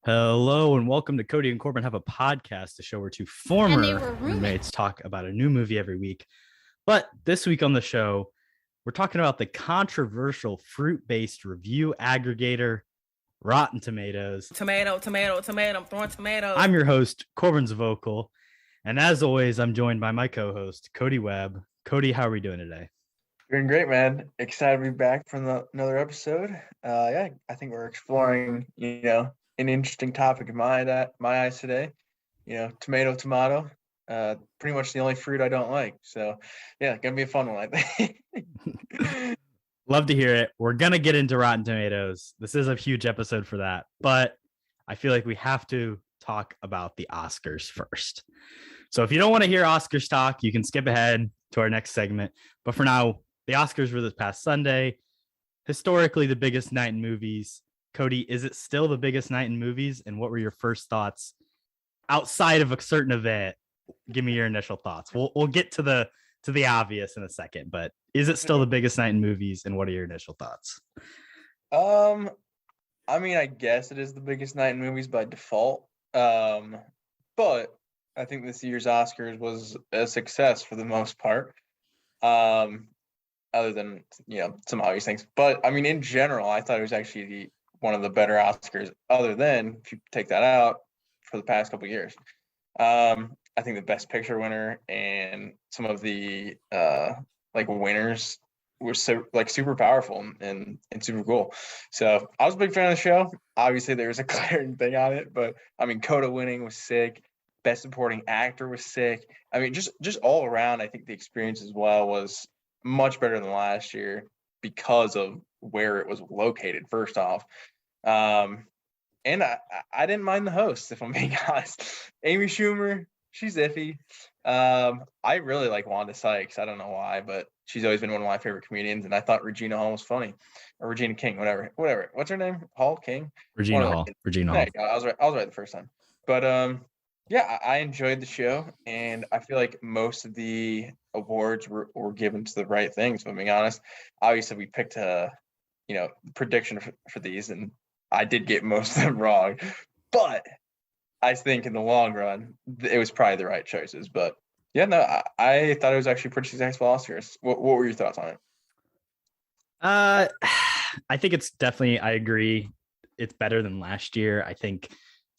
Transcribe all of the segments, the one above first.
Hello and welcome to Cody and Corbin Have a Podcast, a show where two former roommates talk about a new movie every week. But this week on the show, we're talking about the controversial fruit-based review aggregator, Rotten Tomatoes. Tomato, I'm throwing tomatoes. I'm your host, Corbin's Vocal. And as always, I'm joined by my co-host, Cody Webb. Cody, how are we doing today? Doing great, man. Excited to be back from another episode. I think we're exploring, an interesting topic in my eyes today. Tomato. Pretty much the only fruit I don't like. So, yeah, gonna be a fun one, I think. Love to hear it. We're gonna get into Rotten Tomatoes. This is a huge episode for that, but I feel like we have to talk about the Oscars first. So if you don't want to hear Oscars talk, you can skip ahead to our next segment. But for now, the Oscars were this past Sunday. Historically, the biggest night in movies. Cody, is it still the biggest night in movies? And what were your first thoughts outside of a certain event? Give me your initial thoughts. We'll get to the obvious in a second, but is it still the biggest night in movies? And what are your initial thoughts? I guess it is the biggest night in movies by default. But I think this year's Oscars was a success for the most part. Other than, some obvious things. But in general, I thought it was actually one of the better Oscars, other than, if you take that out, for the past couple of years. I think the Best Picture winner and some of the winners were super powerful and super cool. So I was a big fan of the show. Obviously, there was a glaring thing on it, but Coda winning was sick. Best Supporting Actor was sick. Just all around, I think the experience as well was much better than last year because of where it was located, first off. And I didn't mind the host, if I'm being honest. Amy Schumer, she's iffy. I really like Wanda Sykes. I don't know why, but she's always been one of my favorite comedians, and I thought Regina Hall was funny. Or Regina King, whatever. What's her name? Hall? King? Regina Hall. I was right the first time. But yeah, I enjoyed the show, and I feel like most of the awards were given to the right things. If I'm being honest, obviously we picked a prediction for these, and I did get most of them wrong. But I think in the long run, it was probably the right choices. But yeah, no, I thought it was actually pretty successful Oscars. What were your thoughts on it? I think it's definitely, I agree, it's better than last year. I think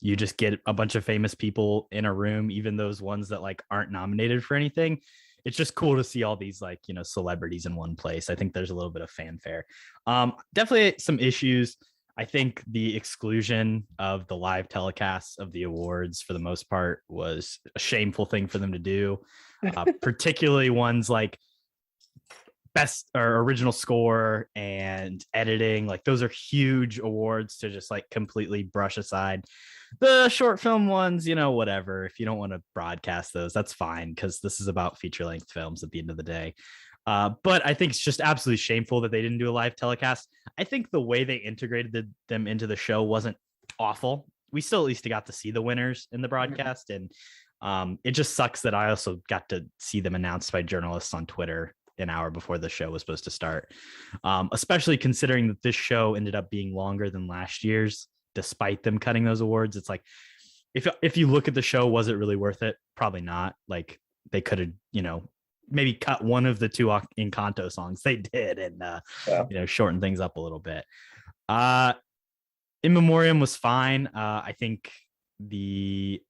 you just get a bunch of famous people in a room, even those ones that aren't nominated for anything. It's just cool to see all these celebrities in one place. I think there's a little bit of fanfare. Definitely some issues. I think the exclusion of the live telecasts of the awards for the most part was a shameful thing for them to do. Particularly ones like best or original score and editing. Those are huge awards to just completely brush aside. The short film ones, whatever. If you don't want to broadcast those, that's fine, because this is about feature length films at the end of the day. But I think it's just absolutely shameful that they didn't do a live telecast. I think the way they integrated them into the show wasn't awful. We still at least got to see the winners in the broadcast. And it just sucks that I also got to see them announced by journalists on Twitter an hour before the show was supposed to start. Especially considering that this show ended up being longer than last year's, despite them cutting those awards. It's if you look at the show, was it really worth it? Probably not. They could have, maybe cut one of the two Encanto songs they did and shorten things up a little bit. In Memoriam was fine. I think the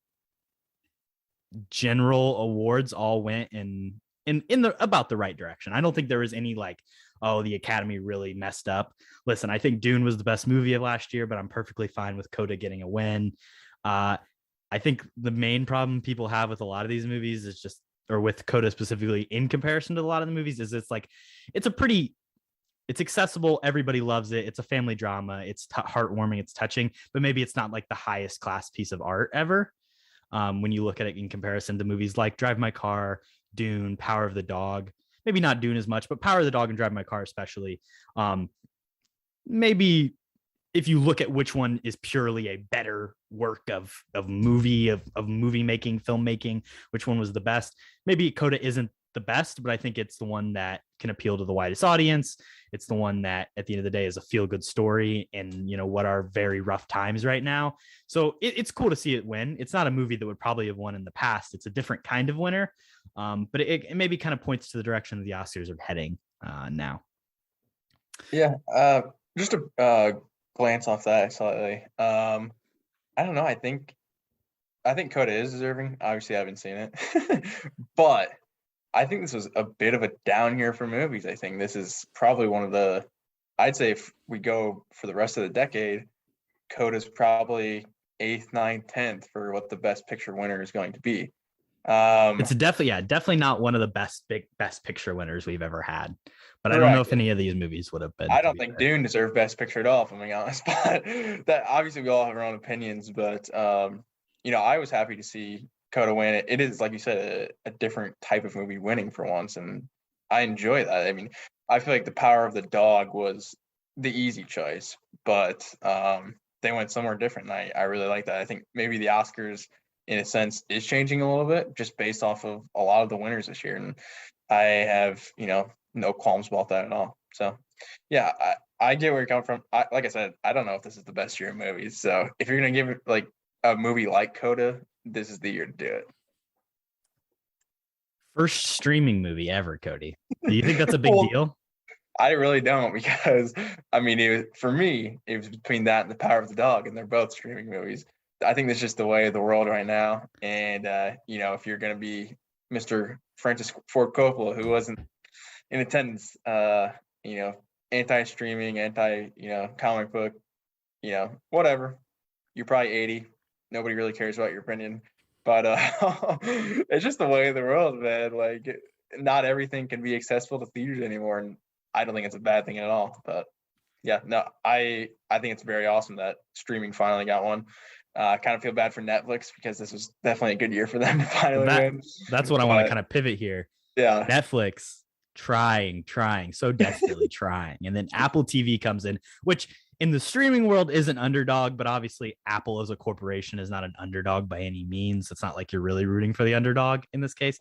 general awards all went in the about the right direction. I don't think there was any the Academy really messed up. Listen, I think Dune was the best movie of last year, but I'm perfectly fine with Coda getting a win. I think the main problem people have with a lot of these movies is just, or with Coda specifically in comparison to a lot of the movies, is it's accessible. Everybody loves it. It's a family drama. It's heartwarming. It's touching, but maybe it's not the highest class piece of art ever. When you look at it in comparison to movies like Drive My Car, Dune, Power of the Dog, maybe not Dune as much, but Power of the Dog and Drive My Car especially. Maybe if you look at which one is purely a better work of movie making, filmmaking, which one was the best, maybe Coda isn't the best, but I think it's the one that can appeal to the widest audience. It's the one that at the end of the day is a feel good story and, you know, what are very rough times right now. So it's cool to see it win. It's not a movie that would probably have won in the past. It's a different kind of winner. But it maybe kind of points to the direction that the Oscars are heading now. Yeah. Just to glance off that slightly. I don't know. I think Coda is deserving. Obviously, I haven't seen it, but I think this was a bit of a down year for movies. I think this is probably one of the. I'd say if we go for the rest of the decade, Coda's probably 8th, 9th, 10th for what the Best Picture winner is going to be. It's definitely not one of the best picture winners we've ever had. But correct. I don't know if any of these movies would have been. I don't think Dune deserved Best Picture at all, if I'm being honest. But that obviously we all have our own opinions. But you know, I was happy to see Coda win. It is, like you said, a different type of movie winning for once, and I enjoy that. I mean, I feel like The Power of the Dog was the easy choice, but they went somewhere different, and I really like that. I think maybe the Oscars, in a sense, is changing a little bit just based off of a lot of the winners this year, and I have, you know, no qualms about that at all. So, yeah, I get where you're coming from. Like I said, I don't know if this is the best year of movies. So if you're gonna give it like a movie like Coda, this is the year to do it. First streaming movie ever, Cody. Do you think that's a big deal? I really don't, because I mean, for me, it was between that and The Power of the Dog, and they're both streaming movies. I think that's just the way of the world right now. And you know, if you're gonna be Mr. Francis Ford Coppola, who wasn't in attendance, you know, anti-streaming, you know, comic book, you know, whatever. You're probably 80. Nobody really cares about your opinion. But it's just the way of the world, man. Like, not everything can be accessible to theaters anymore, and I don't think it's a bad thing at all. But yeah, no, I think it's very awesome that streaming finally got one. I kind of feel bad for Netflix because this was definitely a good year for them to finally win. That's what I want to kind of pivot here. Yeah, Netflix trying so desperately trying, and then Apple TV comes in, which in the streaming world is an underdog, but obviously Apple as a corporation is not an underdog by any means. It's not like you're really rooting for the underdog in this case.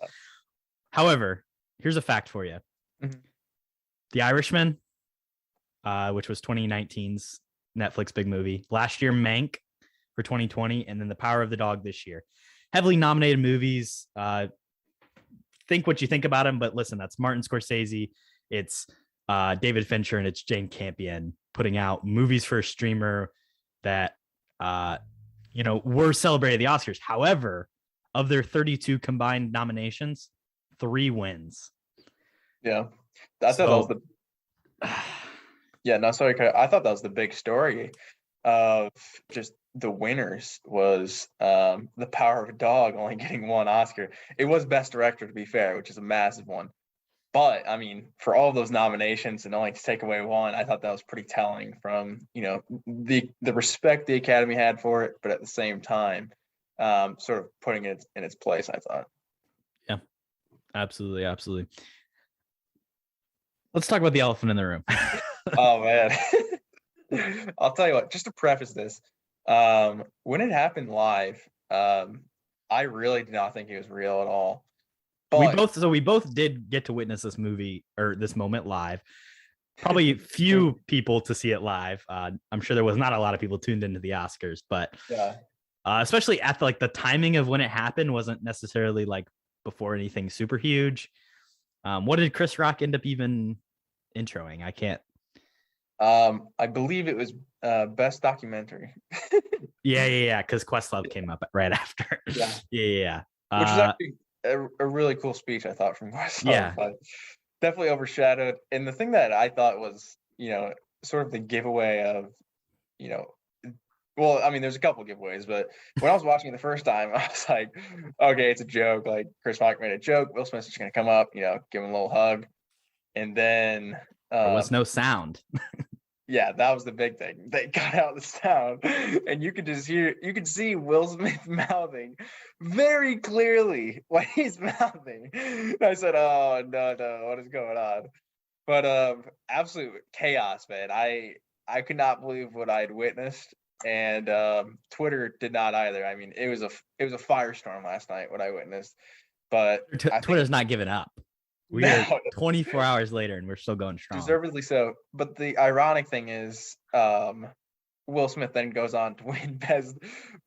However, here's a fact for you. Mm-hmm. The Irishman, which was 2019's Netflix big movie. Last year, Mank for 2020, and then The Power of the Dog this year. Heavily nominated movies. Think what you think about them, but listen, that's Martin Scorsese. It's David Fincher, and it's Jane Campion putting out movies for a streamer that, you know, were celebrated at the Oscars. However, of their 32 combined nominations, 3 wins. Yeah. I thought that was the yeah, no, sorry. I thought that was the big story of just the winners was The Power of a Dog only getting 1 Oscar. It was Best Director, to be fair, which is a massive one. But I mean, for all those nominations and only to take away 1, I thought that was pretty telling from, you know, the respect the Academy had for it, but at the same time, sort of putting it in its place, I thought. Yeah, absolutely. Let's talk about the elephant in the room. Oh, man. I'll tell you what, just to preface this, when it happened live, I really did not think it was real at all. But we both did get to witness this movie or this moment live. Probably few people to see it live. I'm sure there was not a lot of people tuned into the Oscars, but yeah, especially at the timing of when it happened wasn't necessarily like before anything super huge. What did Chris Rock end up even introing? I can't. I believe it was Best Documentary. Yeah. Because Questlove came up right after. Yeah. Which is actually a really cool speech, I thought, from Questlove. Yeah. But definitely overshadowed. And the thing that I thought was, you know, sort of the giveaway of, you know, well, I mean, there's a couple giveaways, but when I was watching it the first time, I was like, okay, it's a joke. Like, Chris Rock made a joke. Will Smith's just going to come up, you know, give him a little hug. And then there was no sound. Yeah, that was the big thing. They got out the sound, and you could see Will Smith mouthing very clearly what he's mouthing. I said, "Oh no, what is going on?" But absolute chaos, man. I could not believe what I had witnessed, and Twitter did not either. I mean, it was a firestorm last night what I witnessed. But Twitter's not giving up. We are 24 hours later and we're still going strong. Deservedly so. But the ironic thing is, Will Smith then goes on to win best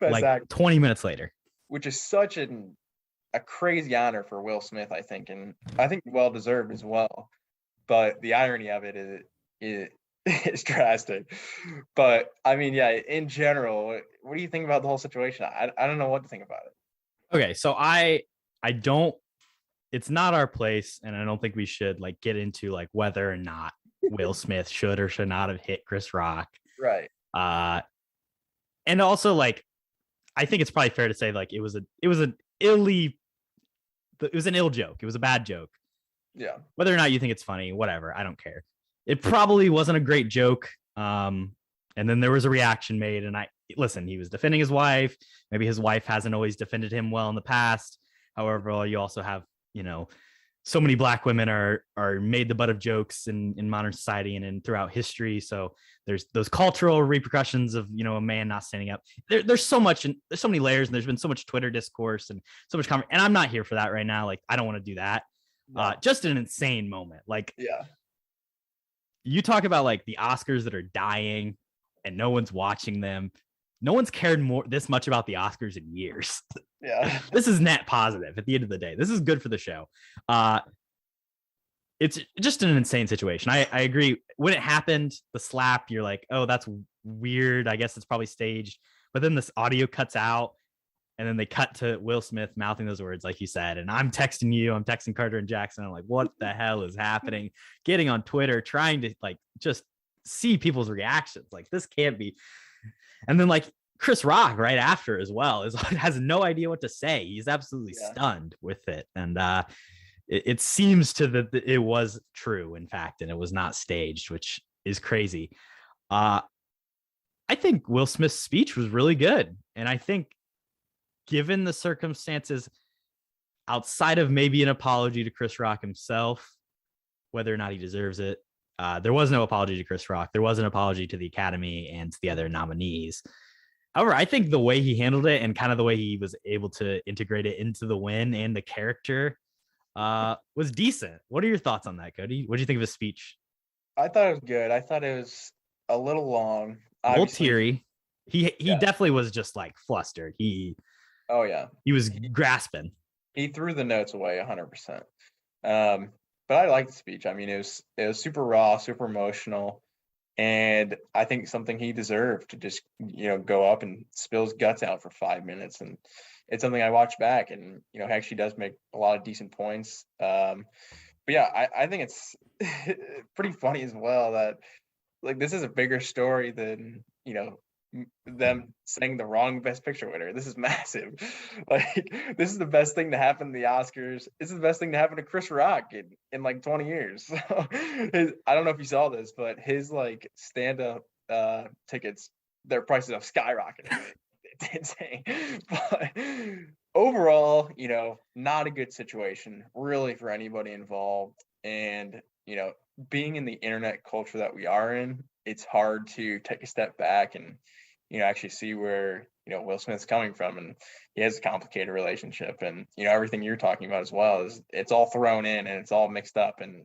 like actor, 20 minutes later, which is such a crazy honor for Will Smith, I think, and I think well deserved as well. But the irony of it is drastic. But I mean, yeah, in general, what do you think about the whole situation? I don't know what to think about it. Okay, so I don't. It's not our place, and I don't think we should like get into like whether or not Will Smith should or should not have hit Chris Rock. Right. And also like, I think it's probably fair to say like it was an ill joke. It was a bad joke. Yeah. Whether or not you think it's funny, whatever, I don't care. It probably wasn't a great joke. And then there was a reaction made, and listen, he was defending his wife. Maybe his wife hasn't always defended him well in the past. However, you also have, so many Black women are made the butt of jokes in modern society and throughout history. So there's those cultural repercussions of, a man not standing up. There's so much, and there's so many layers, and there's been so much Twitter discourse and so much and I'm not here for that right now. Like, I don't want to do that. No. Just an insane moment. Like, yeah, you talk about like the Oscars that are dying and no one's watching them. No one's cared this much about the Oscars in years. Yeah. This is net positive at the end of the day. This is good for the show. It's just an insane situation. I agree. When it happened, the slap, you're like, oh, that's weird. I guess it's probably staged. But then this audio cuts out, and then they cut to Will Smith mouthing those words, like you said. And I'm texting you. I'm texting Carter and Jackson. I'm like, what the hell is happening? Getting on Twitter, trying to like just see people's reactions. Like, this can't be. And then like Chris Rock right after as well has no idea what to say. He's absolutely stunned with it. And it seems that it was true, in fact, and it was not staged, which is crazy. I think Will Smith's speech was really good. And I think given the circumstances, outside of maybe an apology to Chris Rock himself, whether or not he deserves it, there was no apology to Chris Rock. There was an apology to the Academy and to the other nominees. However, I think the way he handled it and kind of the way he was able to integrate it into the win and the character was decent. What are your thoughts on that, Cody? What do you think of his speech? I thought it was good. I thought it was a little long. A little teary. He definitely was just like flustered. He was grasping. He threw the notes away 100%. But I liked the speech. I mean, it was super raw, super emotional, and I think something he deserved to just go up and spill his guts out for 5 minutes. And it's something I watched back, and he actually does make a lot of decent points. But yeah, I think it's pretty funny as well that like this is a bigger story than them saying the wrong Best Picture winner. This is massive. Like, this is the best thing to happen to the Oscars. This is the best thing to happen to Chris Rock in like 20 years. So I don't know if you saw this, but his like stand-up tickets, their prices have skyrocketed. It's insane. But overall, not a good situation really for anybody involved. And being in the internet culture that we are in, it's hard to take a step back and actually see where Will Smith's coming from. And he has a complicated relationship, and everything you're talking about as well is it's all thrown in and it's all mixed up. And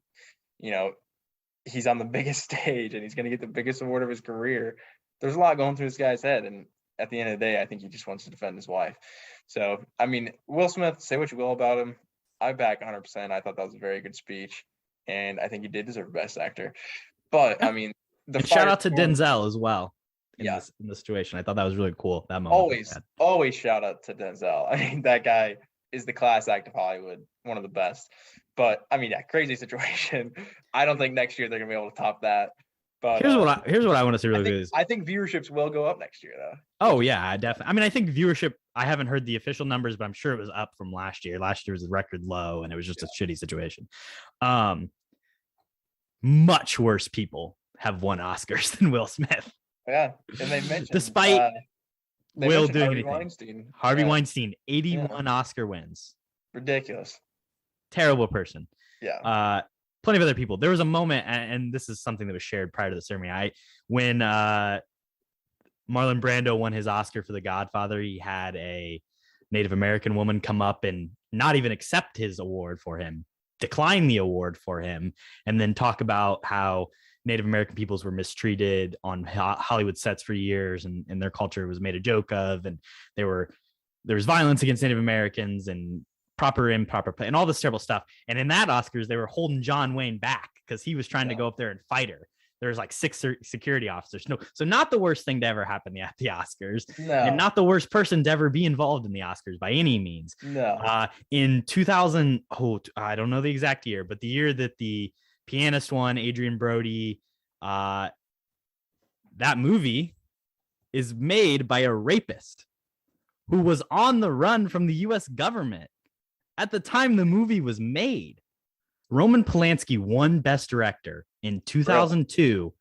he's on the biggest stage and he's going to get the biggest award of his career. There's a lot going through this guy's head, and at the end of the day, I think he just wants to defend his wife. So I mean, Will Smith, say what you will about him, I back 100%. I thought that was a very good speech, and I think he did deserve Best Actor. But I mean, shout out to Denzel as well. In the situation, I thought that was really cool. That moment, always shout out to Denzel. I mean, that guy is the class act of Hollywood, one of the best. But I mean, crazy situation. I don't think next year they're gonna be able to top that. But here's what I want to say really I think viewerships will go up next year though. Oh yeah, definitely. I mean, I think viewership. I haven't heard the official numbers, but I'm sure it was up from last year. Last year was a record low, and it was just a shitty situation. Much worse people have won Oscars than Will Smith. Yeah, and they mentioned despite Will doing anything. Weinstein. Harvey Weinstein, 81 Oscar wins. Ridiculous. Terrible person. Yeah. Plenty of other people. There was a moment, and this is something that was shared prior to the ceremony. When Marlon Brando won his Oscar for The Godfather, he had a Native American woman come up and not even accept his award for him. decline the award for him and then talk about how Native American peoples were mistreated on Hollywood sets for years, and their culture was made a joke of, and there was violence against Native Americans and improper play and all this terrible stuff. And in that Oscars, they were holding John Wayne back because he was trying to go up there and fight her. There's like 6 security officers. No, so not the worst thing to ever happen at the Oscars, and not the worst person to ever be involved in the Oscars by any means. No. In 2000, I don't know the exact year, but the year that the pianist won, Adrian Brody, that movie is made by a rapist who was on the run from the U.S. government at the time the movie was made. Roman Polanski won Best Director in 2002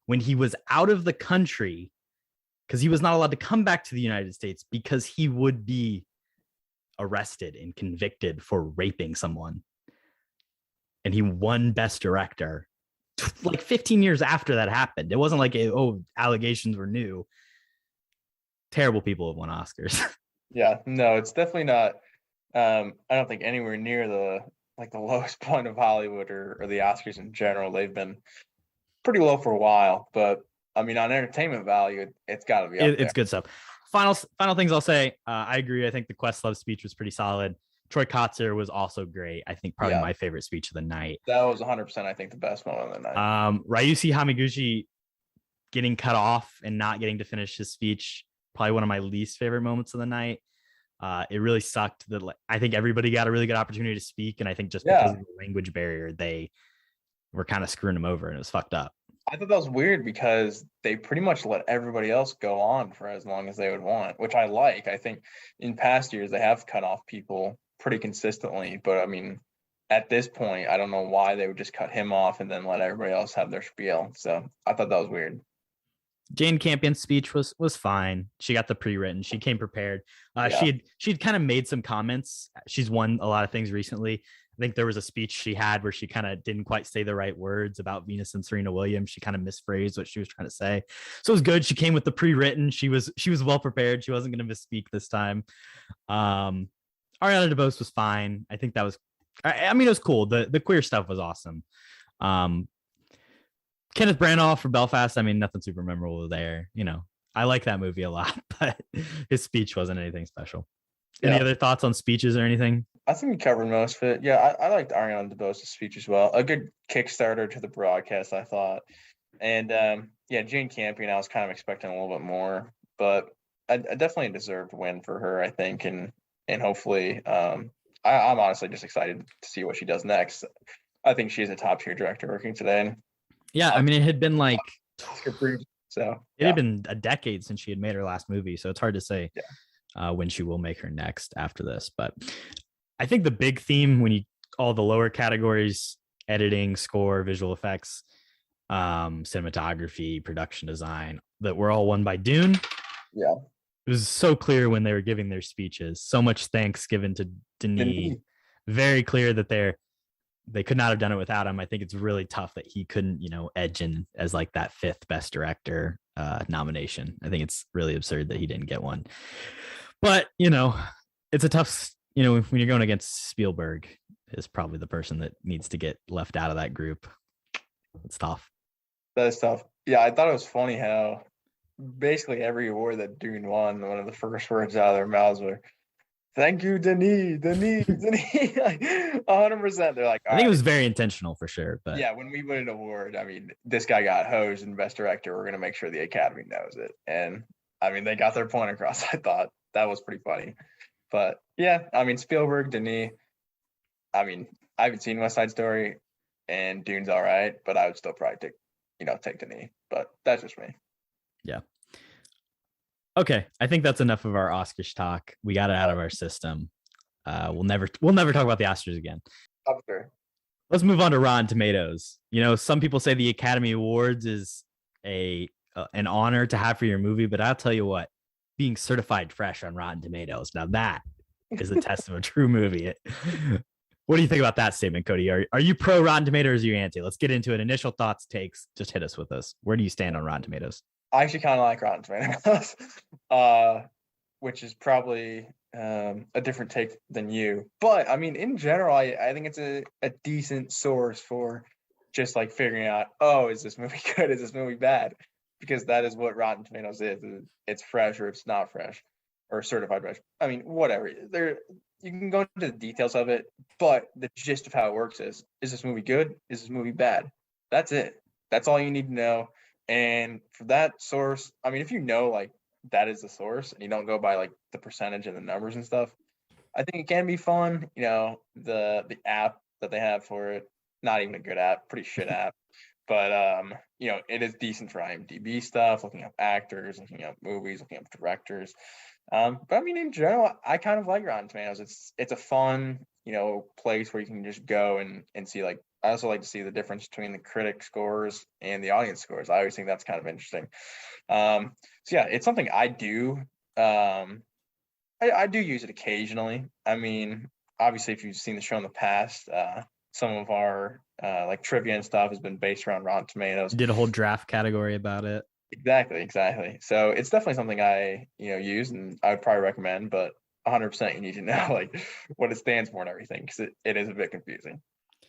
when he was out of the country because he was not allowed to come back to the United States because he would be arrested and convicted for raping someone. And he won Best Director like 15 years after that happened. It wasn't like, allegations were new. Terrible people have won Oscars. Yeah, no, it's definitely not. I don't think anywhere near the lowest point of Hollywood or the Oscars in general. They've been pretty low for a while, but I mean, on entertainment value, it's got to be up there. It's good stuff. Final things I'll say. I agree. I think the Questlove speech was pretty solid. Troy Kotzer was also great. I think probably my favorite speech of the night. That was 100%, I think, the best one of the night. Ryushi Hamaguchi getting cut off and not getting to finish his speech, probably one of my least favorite moments of the night. It really sucked that I think everybody got a really good opportunity to speak, and I think just because of the language barrier, they were kind of screwing them over, and it was fucked up. I thought that was weird because they pretty much let everybody else go on for as long as they would want, which I like. I think in past years they have cut off people pretty consistently, but I mean, at this point, I don't know why they would just cut him off and then let everybody else have their spiel. So I thought that was weird. Jane Campion's speech was fine. She got the pre-written. She came prepared. She'd kind of made some comments. She's won a lot of things recently. I think there was a speech she had where she kind of didn't quite say the right words about Venus and Serena Williams. She kind of misphrased what she was trying to say. So it was good. She came with the pre-written. She was well prepared. She wasn't going to misspeak this time. Ariana DeBose was fine. I think that was, I mean, it was cool. The queer stuff was awesome. Kenneth Branagh for Belfast. I mean, nothing super memorable there. You know, I like that movie a lot, but his speech wasn't anything special. Any other thoughts on speeches or anything? I think we covered most of it. Yeah, I liked Ariana DeBose's speech as well. A good Kickstarter to the broadcast, I thought. And Jane Campion, I was kind of expecting a little bit more, but I definitely a deserved win for her, I think, and hopefully, I'm honestly just excited to see what she does next. I think she's a top tier director working today. And yeah, I mean, it had been like it had been a decade since she had made her last movie, so it's hard to say when she will make her next after this. But I think the big theme when all the lower categories, editing, score, visual effects, cinematography, production design, that were all won by Dune. Yeah. It was so clear when they were giving their speeches. So much thanks given to Denis. Very clear that they could not have done it without him. I think it's really tough that he couldn't, edge in as like that 5th best director nomination. I think it's really absurd that he didn't get one. But, it's a tough, when you're going against Spielberg, is probably the person that needs to get left out of that group. It's tough. That is tough. Yeah, I thought it was funny how basically every award that Dune won, one of the first words out of their mouths were, "Thank you, Denis." 100%. They're like, I think it was very intentional for sure. But yeah, when we win an award, I mean, this guy got hosed in Best Director. We're going to make sure the Academy knows it. And I mean, they got their point across. I thought that was pretty funny. But yeah, I mean, Spielberg, Denis, I mean, I haven't seen West Side Story and Dune's all right, but I would still probably take Denis. But that's just me. Yeah. Okay, I think that's enough of our Oscars talk. We got it out of our system. We'll never talk about the Oscars again. Sure. Let's move on to Rotten Tomatoes. Some people say the Academy Awards is an honor to have for your movie, but I'll tell you what, being certified fresh on Rotten Tomatoes, now that is a test of a true movie. What do you think about that statement, Cody? Are you pro Rotten Tomatoes or are you anti? Let's get into it. Initial thoughts, takes. Just hit us with us. Where do you stand on Rotten Tomatoes? I actually kind of like Rotten Tomatoes, which is probably a different take than you. But I mean, in general, I think it's a decent source for just like figuring out, oh, is this movie good? Is this movie bad? Because that is what Rotten Tomatoes is. It's fresh or it's not fresh, or certified fresh. I mean, whatever. There, you can go into the details of it, but the gist of how it works is this movie good? Is this movie bad? That's it. That's all you need to know. And for that source, I mean, if you know like that is the source and you don't go by like the percentage and the numbers and stuff, I think it can be fun. You know, the app that they have for it, not even a good app, pretty shit app. But you know, it is decent for IMDb stuff, looking up actors, looking up movies, looking up directors. But I mean, in general, I kind of like Rotten Tomatoes. It's a fun, you know, place where you can just go and see like. I also like to see the difference between the critic scores and the audience scores. I always think that's kind of interesting. So yeah, it's something I do. I do use it occasionally. I mean, obviously, if you've seen the show in the past, some of our like trivia and stuff has been based around Rotten Tomatoes. You did a whole draft category about it. Exactly. So it's definitely something I use and I would probably recommend, but 100% you need to know like what it stands for and everything because it is a bit confusing.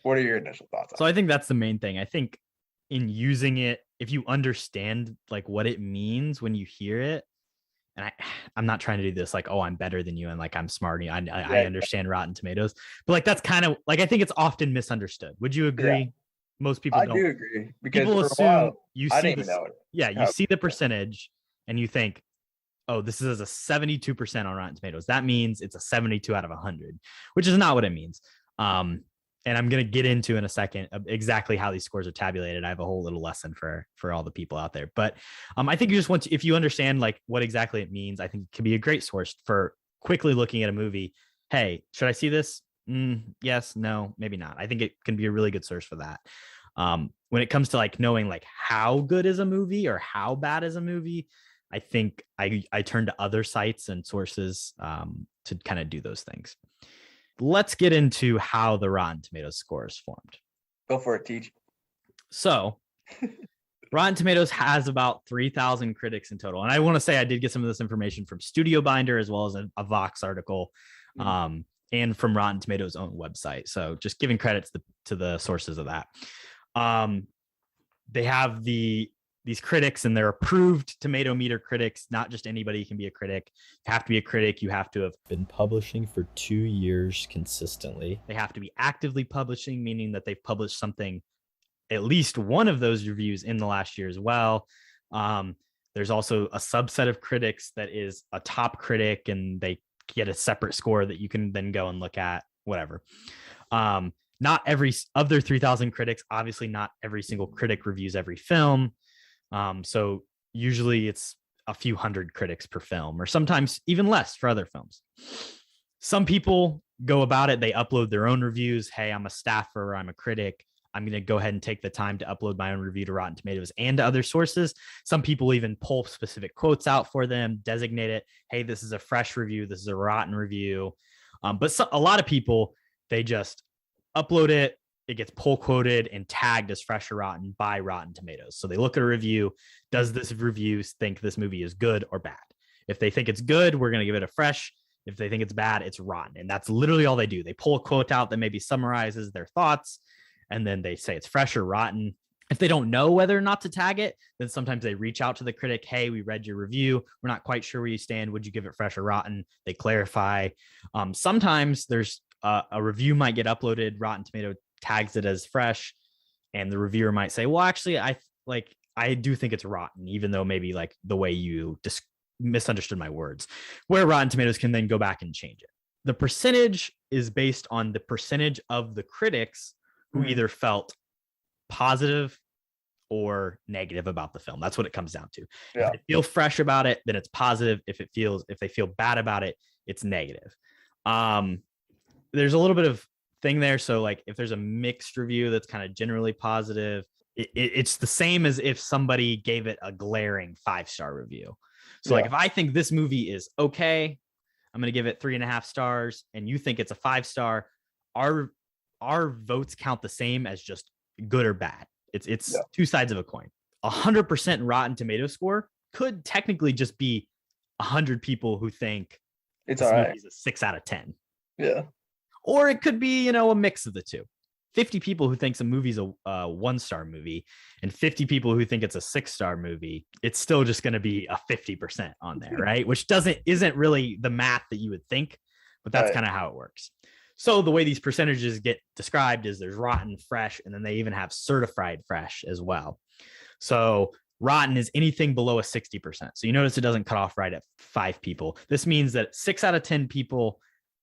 What are your initial thoughts on it? So I think that's the main thing. I think in using it, if you understand like what it means when you hear it, and I'm not trying to do this like, oh, I'm better than you and like I'm smart. I understand Rotten Tomatoes, but like that's kind of like I think it's often misunderstood. Would you agree? Yeah. Most people don't. I do agree because people assume while, you I see didn't even know it. Yeah, you see the percentage and you think, oh, this is a 72% on Rotten Tomatoes. That means it's a 72 out of 100, which is not what it means. And I'm going to get into in a second exactly how these scores are tabulated. I have a whole little lesson for all the people out there. But I think you just want to, if you understand like what exactly it means, I think it can be a great source for quickly looking at a movie. Hey, should I see this? Yes, no, maybe not. I think it can be a really good source for that. When it comes to like knowing like how good is a movie or how bad is a movie, I think I turn to other sites and sources to kind of do those things. Let's get into how the Rotten Tomatoes score is formed. Go for it, Teach. So Rotten Tomatoes has about 3,000 critics in total. And I want to say I did get some of this information from Studio Binder as well as a Vox article and from Rotten Tomatoes' own website. So just giving credit to the sources of that. They have these critics and they're approved tomato meter critics. Not just anybody can be a critic. You have to be a critic. You have to have been publishing for 2 years consistently. They have to be actively publishing, meaning that they've published something, at least one of those reviews in the last year as well. There's also a subset of critics that is a top critic and they get a separate score that you can then go and look at, whatever. Not every of their 3,000 critics, obviously not every single critic reviews every film. So usually it's a few hundred critics per film, or sometimes even less for other films. Some people go about it. They upload their own reviews. Hey, I'm a staffer. I'm a critic. I'm going to go ahead and take the time to upload my own review to Rotten Tomatoes and to other sources. Some people even pull specific quotes out for them, designate it. Hey, this is a fresh review. This is a rotten review. But a lot of people, they just upload it. It gets pull quoted and tagged as fresh or rotten by Rotten Tomatoes. So they look at a review. Does this review think this movie is good or bad? If they think it's good, we're going to give it a fresh. If they think it's bad, it's rotten. And that's literally all they do. They pull a quote out that maybe summarizes their thoughts, and then they say it's fresh or rotten. If they don't know whether or not to tag it, then sometimes they reach out to the critic. Hey, we read your review. We're not quite sure where you stand. Would you give it fresh or rotten? They clarify. Sometimes there's a review might get uploaded. Rotten Tomato tags it as fresh, and the reviewer might say, well, actually, I do think it's rotten, even though maybe like the way you misunderstood my words, where Rotten Tomatoes can then go back and change it. The percentage is based on the percentage of the critics who either felt positive or negative about the film. That's what it comes down to. Yeah. If they feel fresh about it, then it's positive. If they feel bad about it, it's negative. There's a little bit of thing there. So like if there's a mixed review that's kind of generally positive, it's the same as if somebody gave it a glaring 5-star review. So like if I think this movie is okay, I'm going to give it 3.5 stars, and you think it's a 5-star, our votes count the same as just good or bad. It's two sides of a coin. 100% Rotten Tomato score could technically just be 100 people who think It's this all right. movie's a 6 out of 10. Yeah. Or it could be, a mix of the two. 50 people who thinks a movie's a 1-star movie and 50 people who think it's a 6-star movie, it's still just going to be a 50% on there, right? Which isn't really the math that you would think, but that's kind of how it works. So the way these percentages get described is there's rotten, fresh, and then they even have certified fresh as well. So rotten is anything below a 60%. So you notice it doesn't cut off right at 5 people. This means that 6 out of 10 people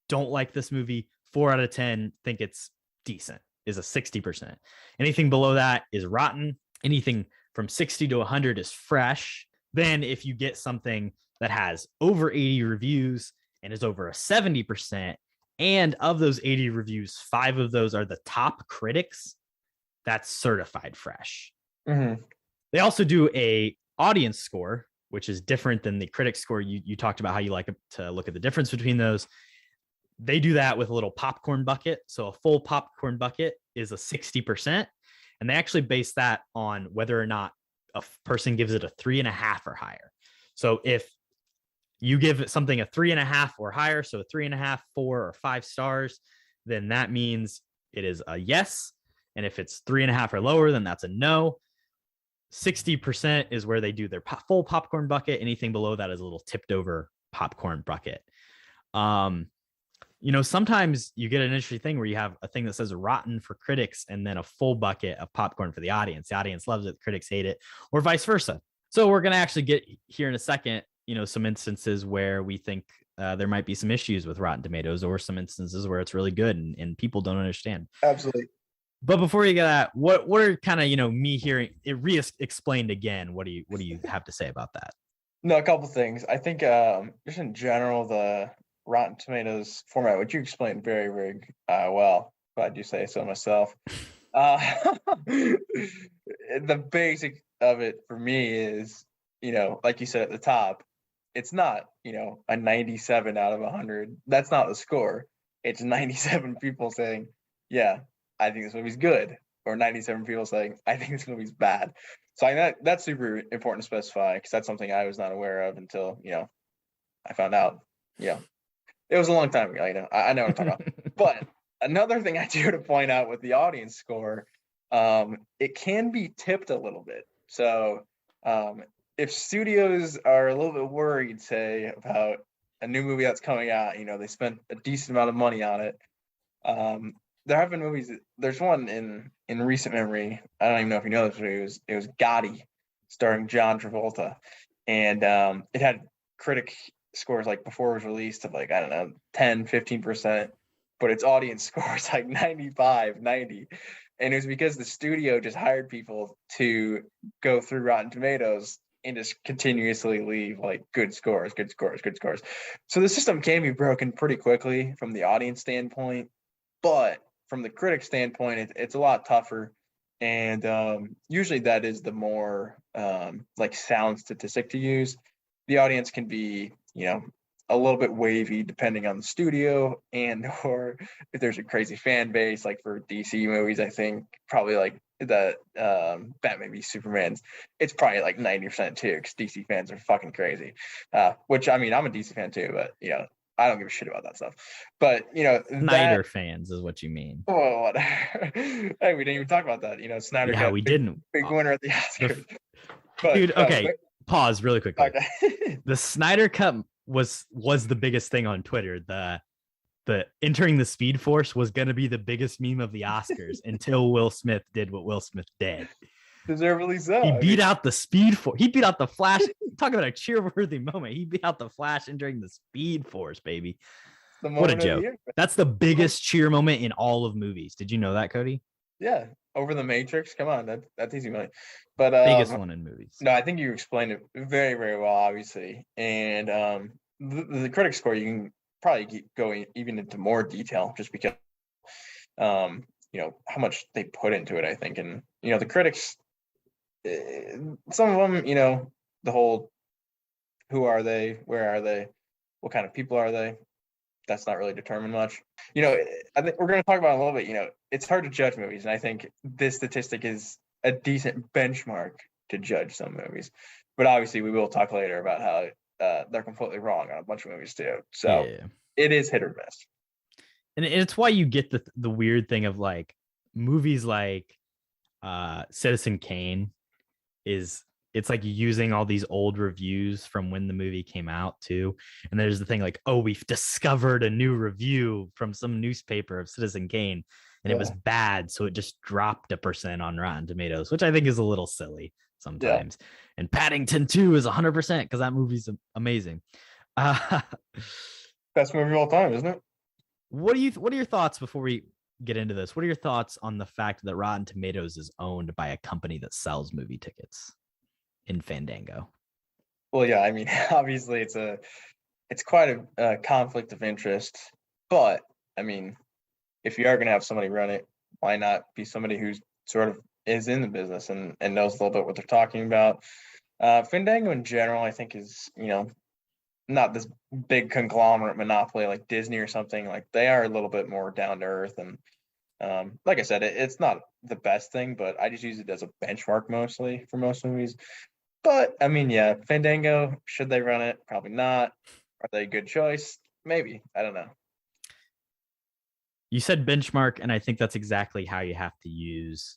don't like this movie. 4 out of 10 think it's decent, is a 60%. Anything below that is rotten. Anything from 60 to 100 is fresh. Then if you get something that has over 80 reviews and is over a 70%, and of those 80 reviews, 5 of those are the top critics, that's certified fresh. Mm-hmm. They also do a audience score, which is different than the critic score. You talked about how you like to look at the difference between those. They do that with a little popcorn bucket. So a full popcorn bucket is a 60%. And they actually base that on whether or not a person gives it a 3.5 or higher. So if you give something a 3.5 or higher, so a 3.5, 4, or 5 stars, then that means it is a yes. And if it's 3.5 or lower, then that's a no. 60% is where they do their full popcorn bucket. Anything below that is a little tipped over popcorn bucket. Sometimes you get an interesting thing where you have a thing that says rotten for critics and then a full bucket of popcorn for the audience. The audience loves it, the critics hate it, or vice versa. So we're going to actually get here in a second, some instances where we think there might be some issues with Rotten Tomatoes, or some instances where it's really good and people don't understand. Absolutely. But before you get that, what are kind of, me hearing it re-explained again? What do you have to say about that? No, a couple things. I think just in general, the Rotten Tomatoes format, which you explained very, very well, if I do say so myself. The basic of it for me is, like you said at the top, it's not, a 97 out of 100. That's not the score. It's 97 people saying, yeah, I think this movie's good, or 97 people saying, I think this movie's bad. So I think that's super important to specify, because that's something I was not aware of until, I found out, it was a long time ago, I know what I'm talking about. But another thing I do to point out with the audience score, it can be tipped a little bit. So if studios are a little bit worried, say, about a new movie that's coming out, they spent a decent amount of money on it. There have been movies. There's one in recent memory. I don't even know if you know this movie. It was Gotti, starring John Travolta, and it had critic scores like before it was released of like, I don't know, 10, 15%, but its audience score is like 95, 90. And it was because the studio just hired people to go through Rotten Tomatoes and just continuously leave like good scores. So the system can be broken pretty quickly from the audience standpoint, but from the critic standpoint, it's a lot tougher. And usually that is the more like sound statistic to use. The audience can be, a little bit wavy depending on the studio, and or if there's a crazy fan base, like for DC movies, I think probably like the Batman v Superman's, it's probably like 90% too, because DC fans are fucking crazy. Which, I mean, I'm a DC fan too, but I don't give a shit about that stuff. But Snyder fans is what you mean. Oh, whatever. Hey, we didn't even talk about that. Snyder. Yeah, we didn't. Big winner at the Oscars. Dude, okay. Pause really quickly. Okay. The Snyder Cut was the biggest thing on Twitter. The entering the Speed Force was going to be the biggest meme of the Oscars until Will Smith did what Will Smith did. Deservedly so. He beat out the Speed Force. He beat out the Flash. Talk about a cheer-worthy moment. He beat out the Flash entering the Speed Force, baby. What a joke. That's the biggest cheer moment in all of movies. Did you know that, Cody? Yeah. Over the Matrix. Come on. That's easy money. But biggest one in movies. No, I think you explained it very, very well, obviously. And the critic score, you can probably keep going even into more detail, just because how much they put into it, I think. And the critics, some of them, the whole who are they, where are they, what kind of people are they, that's not really determined much. I think we're going to talk about it a little bit. It's hard to judge movies, and I think this statistic is a decent benchmark to judge some movies. But obviously we will talk later about how they're completely wrong on a bunch of movies too. So Yeah. it is hit or miss. And it's why you get the weird thing of like movies like Citizen Kane is it's like using all these old reviews from when the movie came out too. And there's the thing like, oh, we've discovered a new review from some newspaper of Citizen Kane and it was bad. So it just dropped 1% on Rotten Tomatoes, which I think is a little silly sometimes. Yeah. And Paddington 2 is 100% because that movie's amazing. Best movie of all time, isn't it? What are your thoughts before we get into this? What are your thoughts on the fact that Rotten Tomatoes is owned by a company that sells movie tickets in Fandango? Well, yeah, I mean, obviously it's quite a conflict of interest, but I mean, if you are going to have somebody run it, why not be somebody who's sort of is in the business and knows a little bit what they're talking about? Fandango in general, I think is, not this big conglomerate monopoly like Disney or something. Like they are a little bit more down to earth. And like I said, it's not the best thing, but I just use it as a benchmark mostly for most movies. But I mean, yeah, Fandango, should they run it? Probably not. Are they a good choice? Maybe. I don't know. You said benchmark, and I think that's exactly how you have to use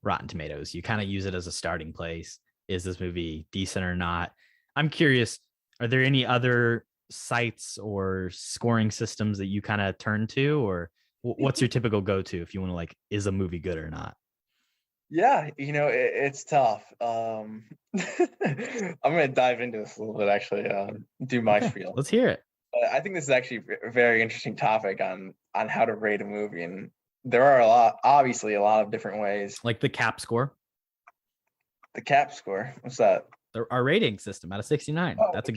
Rotten Tomatoes. You kind of use it as a starting place. Is this movie decent or not? I'm curious, are there any other sites or scoring systems that you kind of turn to, or what's your typical go-to if you want to like, is a movie good or not? Yeah, it's tough. I'm going to dive into this a little bit, actually, do my spiel. Let's hear it. I think this is actually a very interesting topic on how to rate a movie. And there are obviously a lot of different ways. Like the KHAP score? The KHAP score? What's that? Our rating system out of 69. Oh, that's a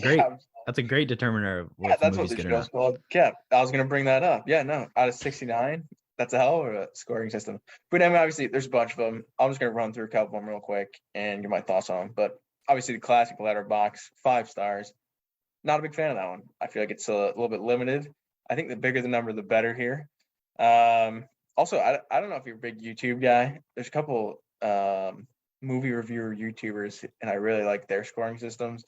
great determiner of what that's what the show's called. KHAP. I was going to bring that up. Yeah, no, out of 69. That's a hell of a scoring system. But I mean, obviously, there's a bunch of them. I'm just going to run through a couple of them real quick and get my thoughts on them. But obviously, the classic Letterboxd, 5 stars. Not a big fan of that one. I feel like it's a little bit limited. I think the bigger the number, the better here. Also, I don't know if you're a big YouTube guy. There's a couple movie reviewer YouTubers, and I really like their scoring systems.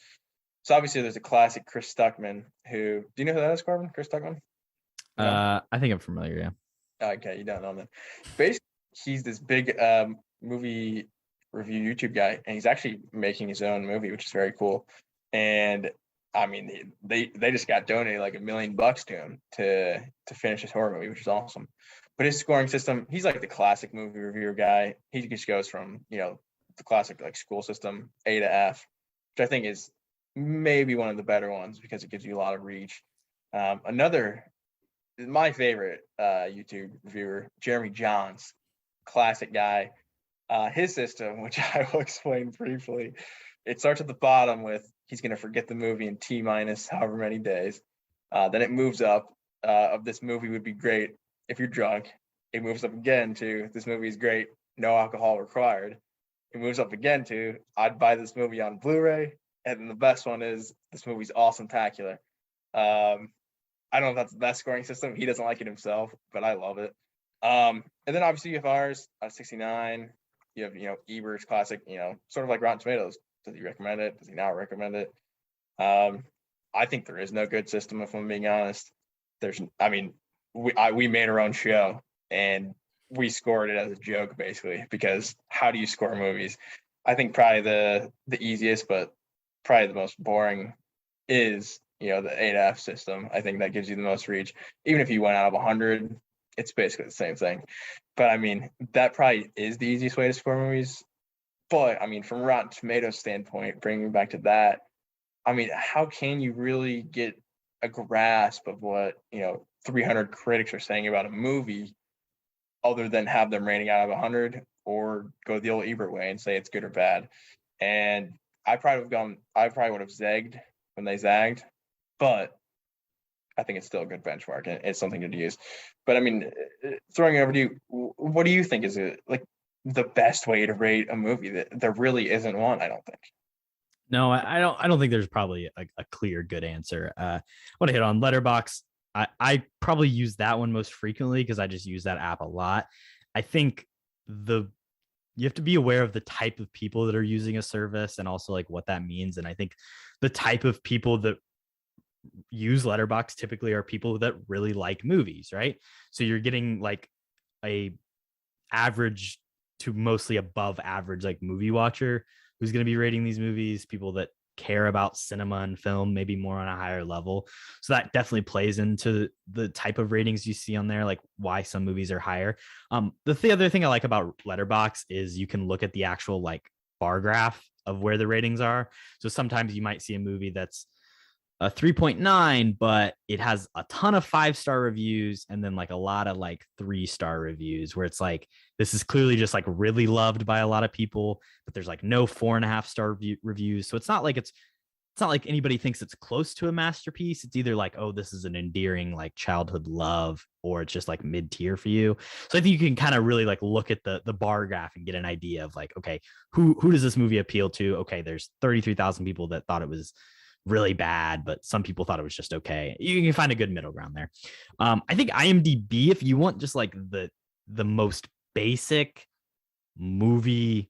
So obviously, there's a classic Chris Stuckman. Do you know who that is, Corbin? Chris Stuckman? No? I think I'm familiar. Yeah. Okay, you don't know him. Basically, he's this big movie review YouTube guy, and he's actually making his own movie, which is very cool. And I mean, they just got donated like $1 million to him to finish his horror movie, which is awesome. But his scoring system, he's like the classic movie reviewer guy. He just goes from, the classic like school system, A to F, which I think is maybe one of the better ones because it gives you a lot of reach. My favorite YouTube reviewer, Jeremy Johns, classic guy. His system, which I will explain briefly, it starts at the bottom with he's going to forget the movie in T minus however many days. Then it moves up of this movie would be great if you're drunk. It moves up again to this movie is great, no alcohol required. It moves up again to I'd buy this movie on Blu-ray. And then the best one is this movie's awesome-tacular. I don't know if that's the best scoring system. He doesn't like it himself, but I love it. And then obviously you have ours at 69. You have, Ebert's classic, sort of like Rotten Tomatoes. Does he recommend it? Does he not recommend it? I think there is no good system, if I'm being honest. We made our own show and we scored it as a joke, basically, because how do you score movies? I think probably the easiest, but probably the most boring is, the A to F system. I think that gives you the most reach. Even if you went out of 100, it's basically the same thing. But I mean, that probably is the easiest way to score movies. But I mean, from Rotten Tomatoes standpoint, bringing back to that, I mean, how can you really get a grasp of what, 300 critics are saying about a movie other than have them rating out of 100 or go the old Ebert way and say it's good or bad? And I probably would have zagged when they zagged, but I think it's still a good benchmark and it's something to use. But I mean, throwing it over to you, what do you think is the best way to rate a movie? There really isn't one, I don't think. No, I don't think there's probably a clear good answer. I want to hit on Letterboxd. I probably use that one most frequently because I just use that app a lot. I think the you have to be aware of the type of people that are using a service and also like what that means. And I think the type of people that use Letterboxd typically are people that really like movies, right? So you're getting like a average to mostly above average like movie watcher who's going to be rating these movies, people that care about cinema and film maybe more on a higher level. So that definitely plays into the type of ratings you see on there, like why some movies are higher. The other thing I like about Letterboxd is you can look at the actual like bar graph of where the ratings are. So sometimes you might see a movie that's a 3.9, but it has a ton of 5-star reviews and then like a lot of like 3-star reviews where it's like, this is clearly just like really loved by a lot of people, but there's like no 4.5-star reviews. So it's not like anybody thinks it's close to a masterpiece. It's either like, oh, this is an endearing like childhood love, or it's just like mid-tier for you. So I think you can kind of really like look at the bar graph and get an idea of like, okay, who does this movie appeal to? Okay, there's 33,000 people that thought it was really bad, but some people thought it was just okay. You can find a good middle ground there. I think IMDb, if you want just like the most basic movie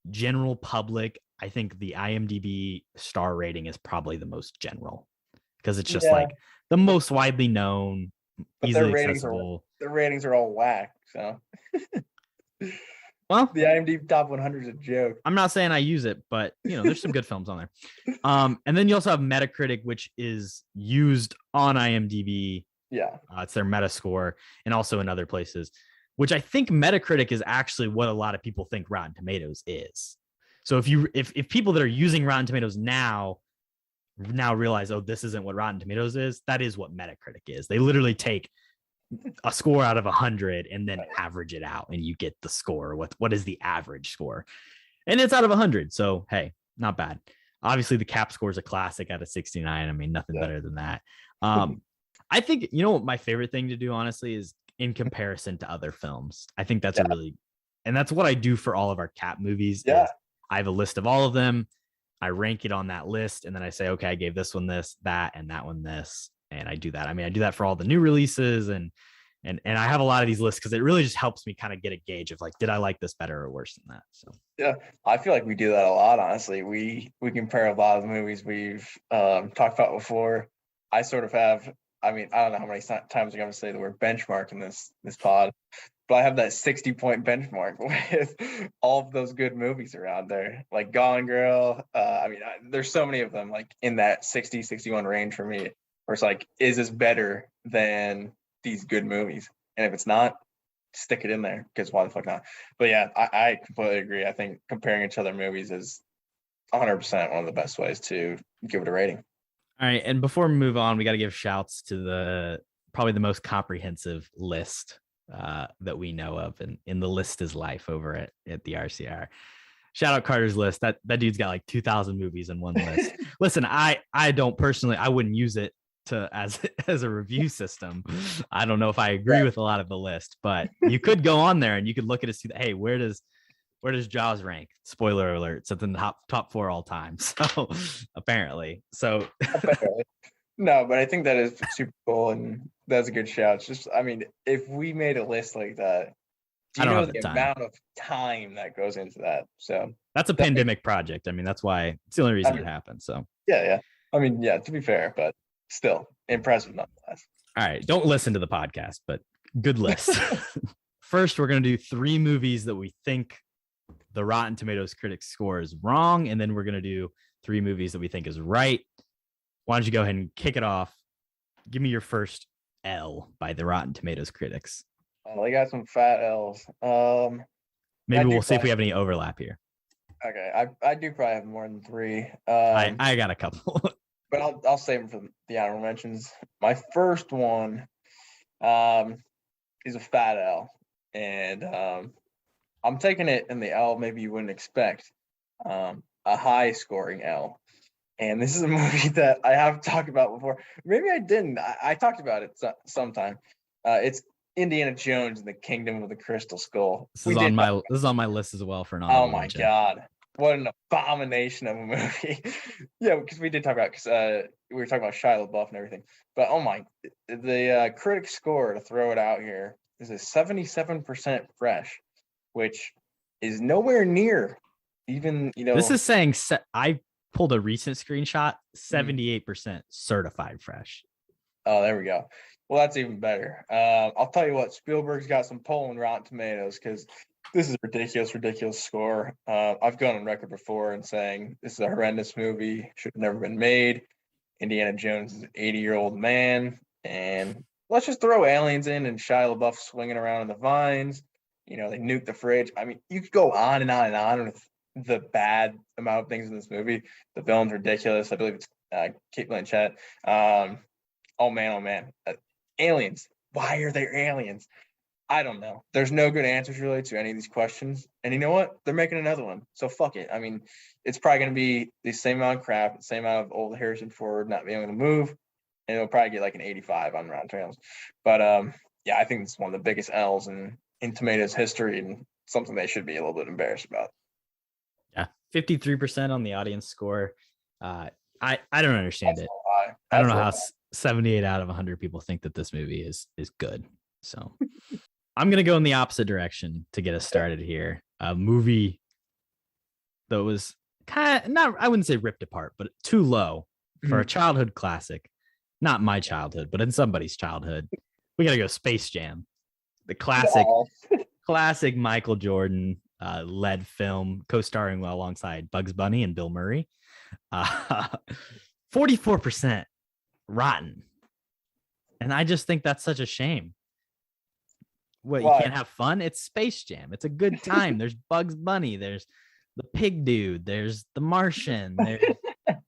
general public, I think the IMDb star rating is probably the most general because it's just like the most widely known, but easily accessible. Their ratings are all whack. So well, the IMDb top 100 is a joke. I'm not saying I use it, but there's some good films on there. And then you also have Metacritic, which is used on IMDb. Yeah. It's their Metascore and also in other places, which I think Metacritic is actually what a lot of people think Rotten Tomatoes is. So if people that are using Rotten Tomatoes now realize, oh, this isn't what Rotten Tomatoes is, that is what Metacritic is. They literally take a score out of 100 and then average it out and you get the score. What is the average score? And it's out of 100. So, hey, not bad. Obviously the KHAP score is a classic out of 69. I mean, nothing better than that. I think, what my favorite thing to do, honestly, is in comparison to other films. I think that's and that's what I do for all of our KHAP movies. Yeah. Is I have a list of all of them. I rank it on that list. And then I say, okay, I gave this one this, that, and that one this. And I do that. I mean, I do that for all the new releases and I have a lot of these lists because it really just helps me kind of get a gauge of like, did I like this better or worse than that? So yeah, I feel like we do that a lot. Honestly, we compare a lot of the movies we've talked about before. I sort of have. I mean, I don't know how many times I'm going to say the word benchmark in this pod, but I have that 60-point benchmark with all of those good movies around there, like Gone Girl. I mean, there's so many of them like in that 60, 61 range for me. Where it's like, is this better than these good movies? And if it's not, stick it in there because why the fuck not? But yeah, I completely agree. I think comparing each other movies is 100% one of the best ways to give it a rating. All right. And before we move on, we got to give shouts to probably the most comprehensive list that we know of. And in the list is life over at the RCR. Shout out Carter's list. That dude's got like 2,000 movies in one list. Listen, I don't personally, I wouldn't use it as a review system. I don't know if I agree with a lot of the list, but you could go on there and you could look at it, see that, hey, where does Jaws rank? Spoiler alert, it's in the top 4 all time. So apparently. No, but I think that is super cool and that's a good shout. It's just, I mean, if we made a list like that, do you know the amount of time that goes into that? So that's a pandemic project. I mean, that's why it's the only reason it happened. So yeah. I mean, yeah, to be fair, but still impressive nonetheless. All right, don't listen to the podcast, but good list. First, we're going to do 3 movies that we think the Rotten Tomatoes critics score is wrong, and then we're going to do 3 movies that we think is right. Why don't you go ahead and kick it off? Give me your first L by the Rotten Tomatoes critics. Oh, they got some fat L's. Maybe we'll see if we have any overlap here. Okay, I do probably have more than 3. I got a couple. But I'll save them for the honorable mentions. My first one is a fat L, and I'm taking it in the L maybe you wouldn't expect, a high scoring L. And this is a movie that I have talked about before. Maybe I didn't. I talked about it sometime. It's Indiana Jones and the Kingdom of the Crystal Skull. This is on my list as well for an honorable mention. God. What an abomination of a movie. Yeah, because we did talk about, we were talking about Shia LaBeouf and everything. But the critic score, to throw it out here, is a 77% fresh, which is nowhere near even, This is saying I pulled a recent screenshot, Mhm. 78% certified fresh. Oh, there we go. Well, that's even better. I'll tell you what, Spielberg's got some pull in Rotten Tomatoes because this is a ridiculous score. I've gone on record before and saying this is a horrendous movie, should have never been made. Indiana Jones is an 80-year-old man, and let's just throw aliens in and Shia LaBeouf swinging around in the vines. They nuke the fridge. I mean, you could go on and on and on with the bad amount of things in this movie. The villain's ridiculous. I believe it's Kate Blanchett. Oh man, aliens. Why are there aliens? I don't know. There's no good answers really to any of these questions. And you know what? They're making another one. So fuck it. I mean, it's probably going to be the same amount of crap, the same amount of old Harrison Ford not being able to move. And it'll probably get like an 85 on Rotten Tomatoes. But yeah, I think it's one of the biggest L's in Tomatoes history and something they should be a little bit embarrassed about. Yeah, 53% on the audience score. I don't understand it. High. I don't know how 78 out of 100 people think that this movie is good. So I'm gonna go in the opposite direction to get us started here. A movie that was kind of not, I wouldn't say ripped apart, but too low for a childhood classic. Not my childhood, but in somebody's childhood. We gotta go Space Jam, the classic Michael Jordan led film, co-starring alongside Bugs Bunny and Bill Murray. 44% rotten, and I just think that's such a shame. What, you can't have fun? It's Space Jam. It's a good time. There's Bugs Bunny. There's the pig dude. There's the Martian.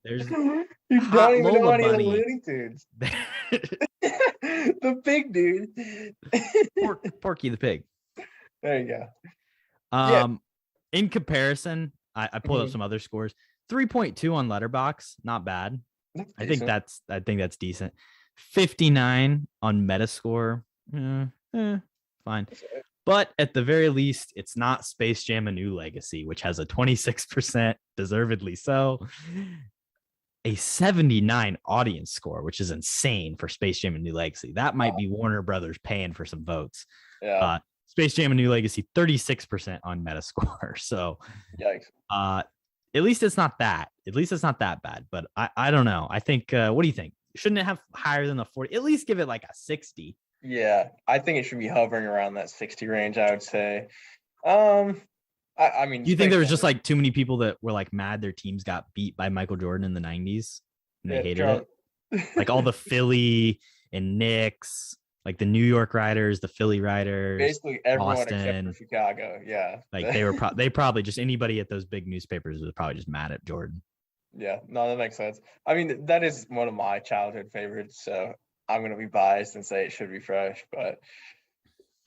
There's you don't even know any of the Looney Tunes. The pig dude. Porky the pig. There you go. In comparison, I pulled up some other scores. 3.2 on Letterboxd, not bad. I think that's decent. 59 on Metascore, fine. But at the very least, it's not Space Jam: A New Legacy, which has a 26%, deservedly so. A 79 audience score, which is insane for Space Jam: A New Legacy. That might be Warner Brothers paying for some votes. Yeah. Space Jam: A New Legacy, 36% on Metascore. So, yikes. At least it's not that. At least it's not that bad. But I don't know. I think. What do you think? Shouldn't it have higher than the 40? At least give it like a 60. Yeah, I think it should be hovering around that 60 range, I would say. I mean, do you think there was just like too many people that were like mad their teams got beat by Michael Jordan in the 90s and they hated it? Like all the Philly and Knicks, like the New York Riders, the Philly Riders, basically everyone Boston, except for Chicago. Yeah, like they probably just anybody at those big newspapers was probably just mad at Jordan. Yeah, no, that makes sense. I mean, that is one of my childhood favorites, so I'm gonna be biased and say it should be fresh, but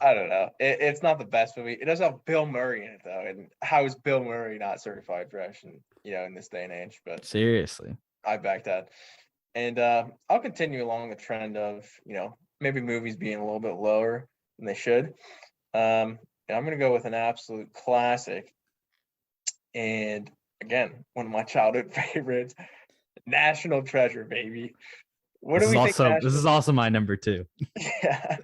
I don't know. It's not the best movie. It does have Bill Murray in it though, and how is Bill Murray not certified fresh? And in this day and age, but seriously, I back that. And I'll continue along the trend of maybe movies being a little bit lower than they should. And I'm gonna go with an absolute classic. And again, one of my childhood favorites, National Treasure, baby. This is also my number 2. Yeah.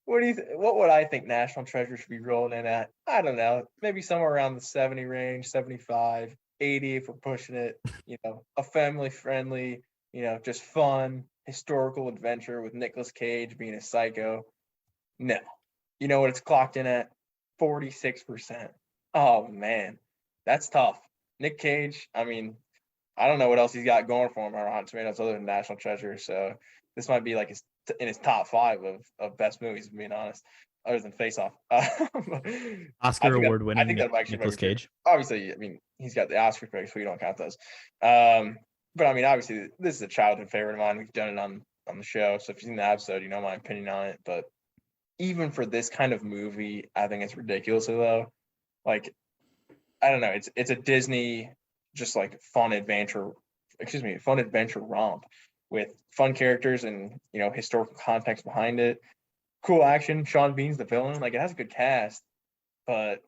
What would I think National Treasure should be rolling in at? I don't know. Maybe somewhere around the 70 range, 75, 80 if we're pushing it. A family friendly, just fun historical adventure with Nicolas Cage being a psycho. No. You know what it's clocked in at? 46%. Oh man. That's tough. Nick Cage, I mean, I don't know what else he's got going for him on Rotten Tomatoes other than National Treasure. So this might be like in his top 5 of best movies, being honest, other than Face Off. Oscar award winning. I think that actually Nicolas Cage. Obviously, I mean, he's got the Oscar picks, so we don't count those. But I mean, obviously, this is a childhood favorite of mine. We've done it on the show, so if you've seen the episode, you know my opinion on it. But even for this kind of movie, I think it's ridiculous though. Like, I don't know. It's a Disney just like fun adventure romp with fun characters and historical context behind it. Cool action. Sean Bean's the villain. Like, it has a good cast, but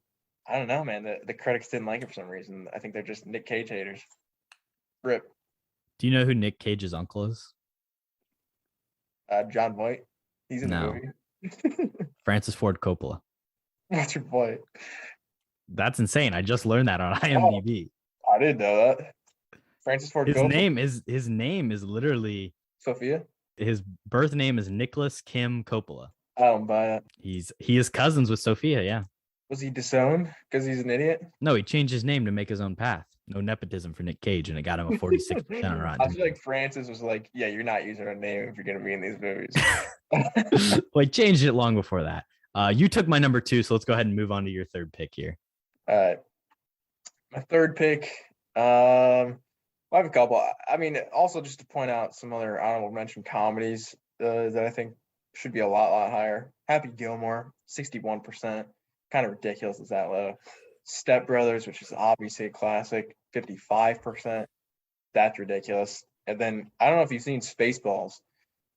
I don't know, man. The critics didn't like it for some reason. I think they're just Nick Cage haters. Rip. Do you know who Nick Cage's uncle is? John Voight. He's in the movie. Francis Ford Coppola. What's your point? That's insane. I just learned that on IMDb. I didn't know that. Francis Ford His Coppola. name is literally Sophia. his birth name is Nicholas Kim Coppola. I don't buy it. He is cousins with Sophia. Yeah. Was he disowned because he's an idiot? No, he changed his name to make his own path. No nepotism for Nick Cage, and it got him a 46% on Rotten. I feel like Francis was like, "Yeah, you're not using our name if you're going to be in these movies." Well, he changed it long before that. You took my number 2, so let's go ahead and move on to your third pick here. All right, my third pick. I have a couple. I mean, also just to point out some other honorable mention comedies that I think should be a lot higher. Happy Gilmore, 61%. Kind of ridiculous is that low. Step Brothers, which is obviously a classic, 55%. That's ridiculous. And then I don't know if you've seen Spaceballs,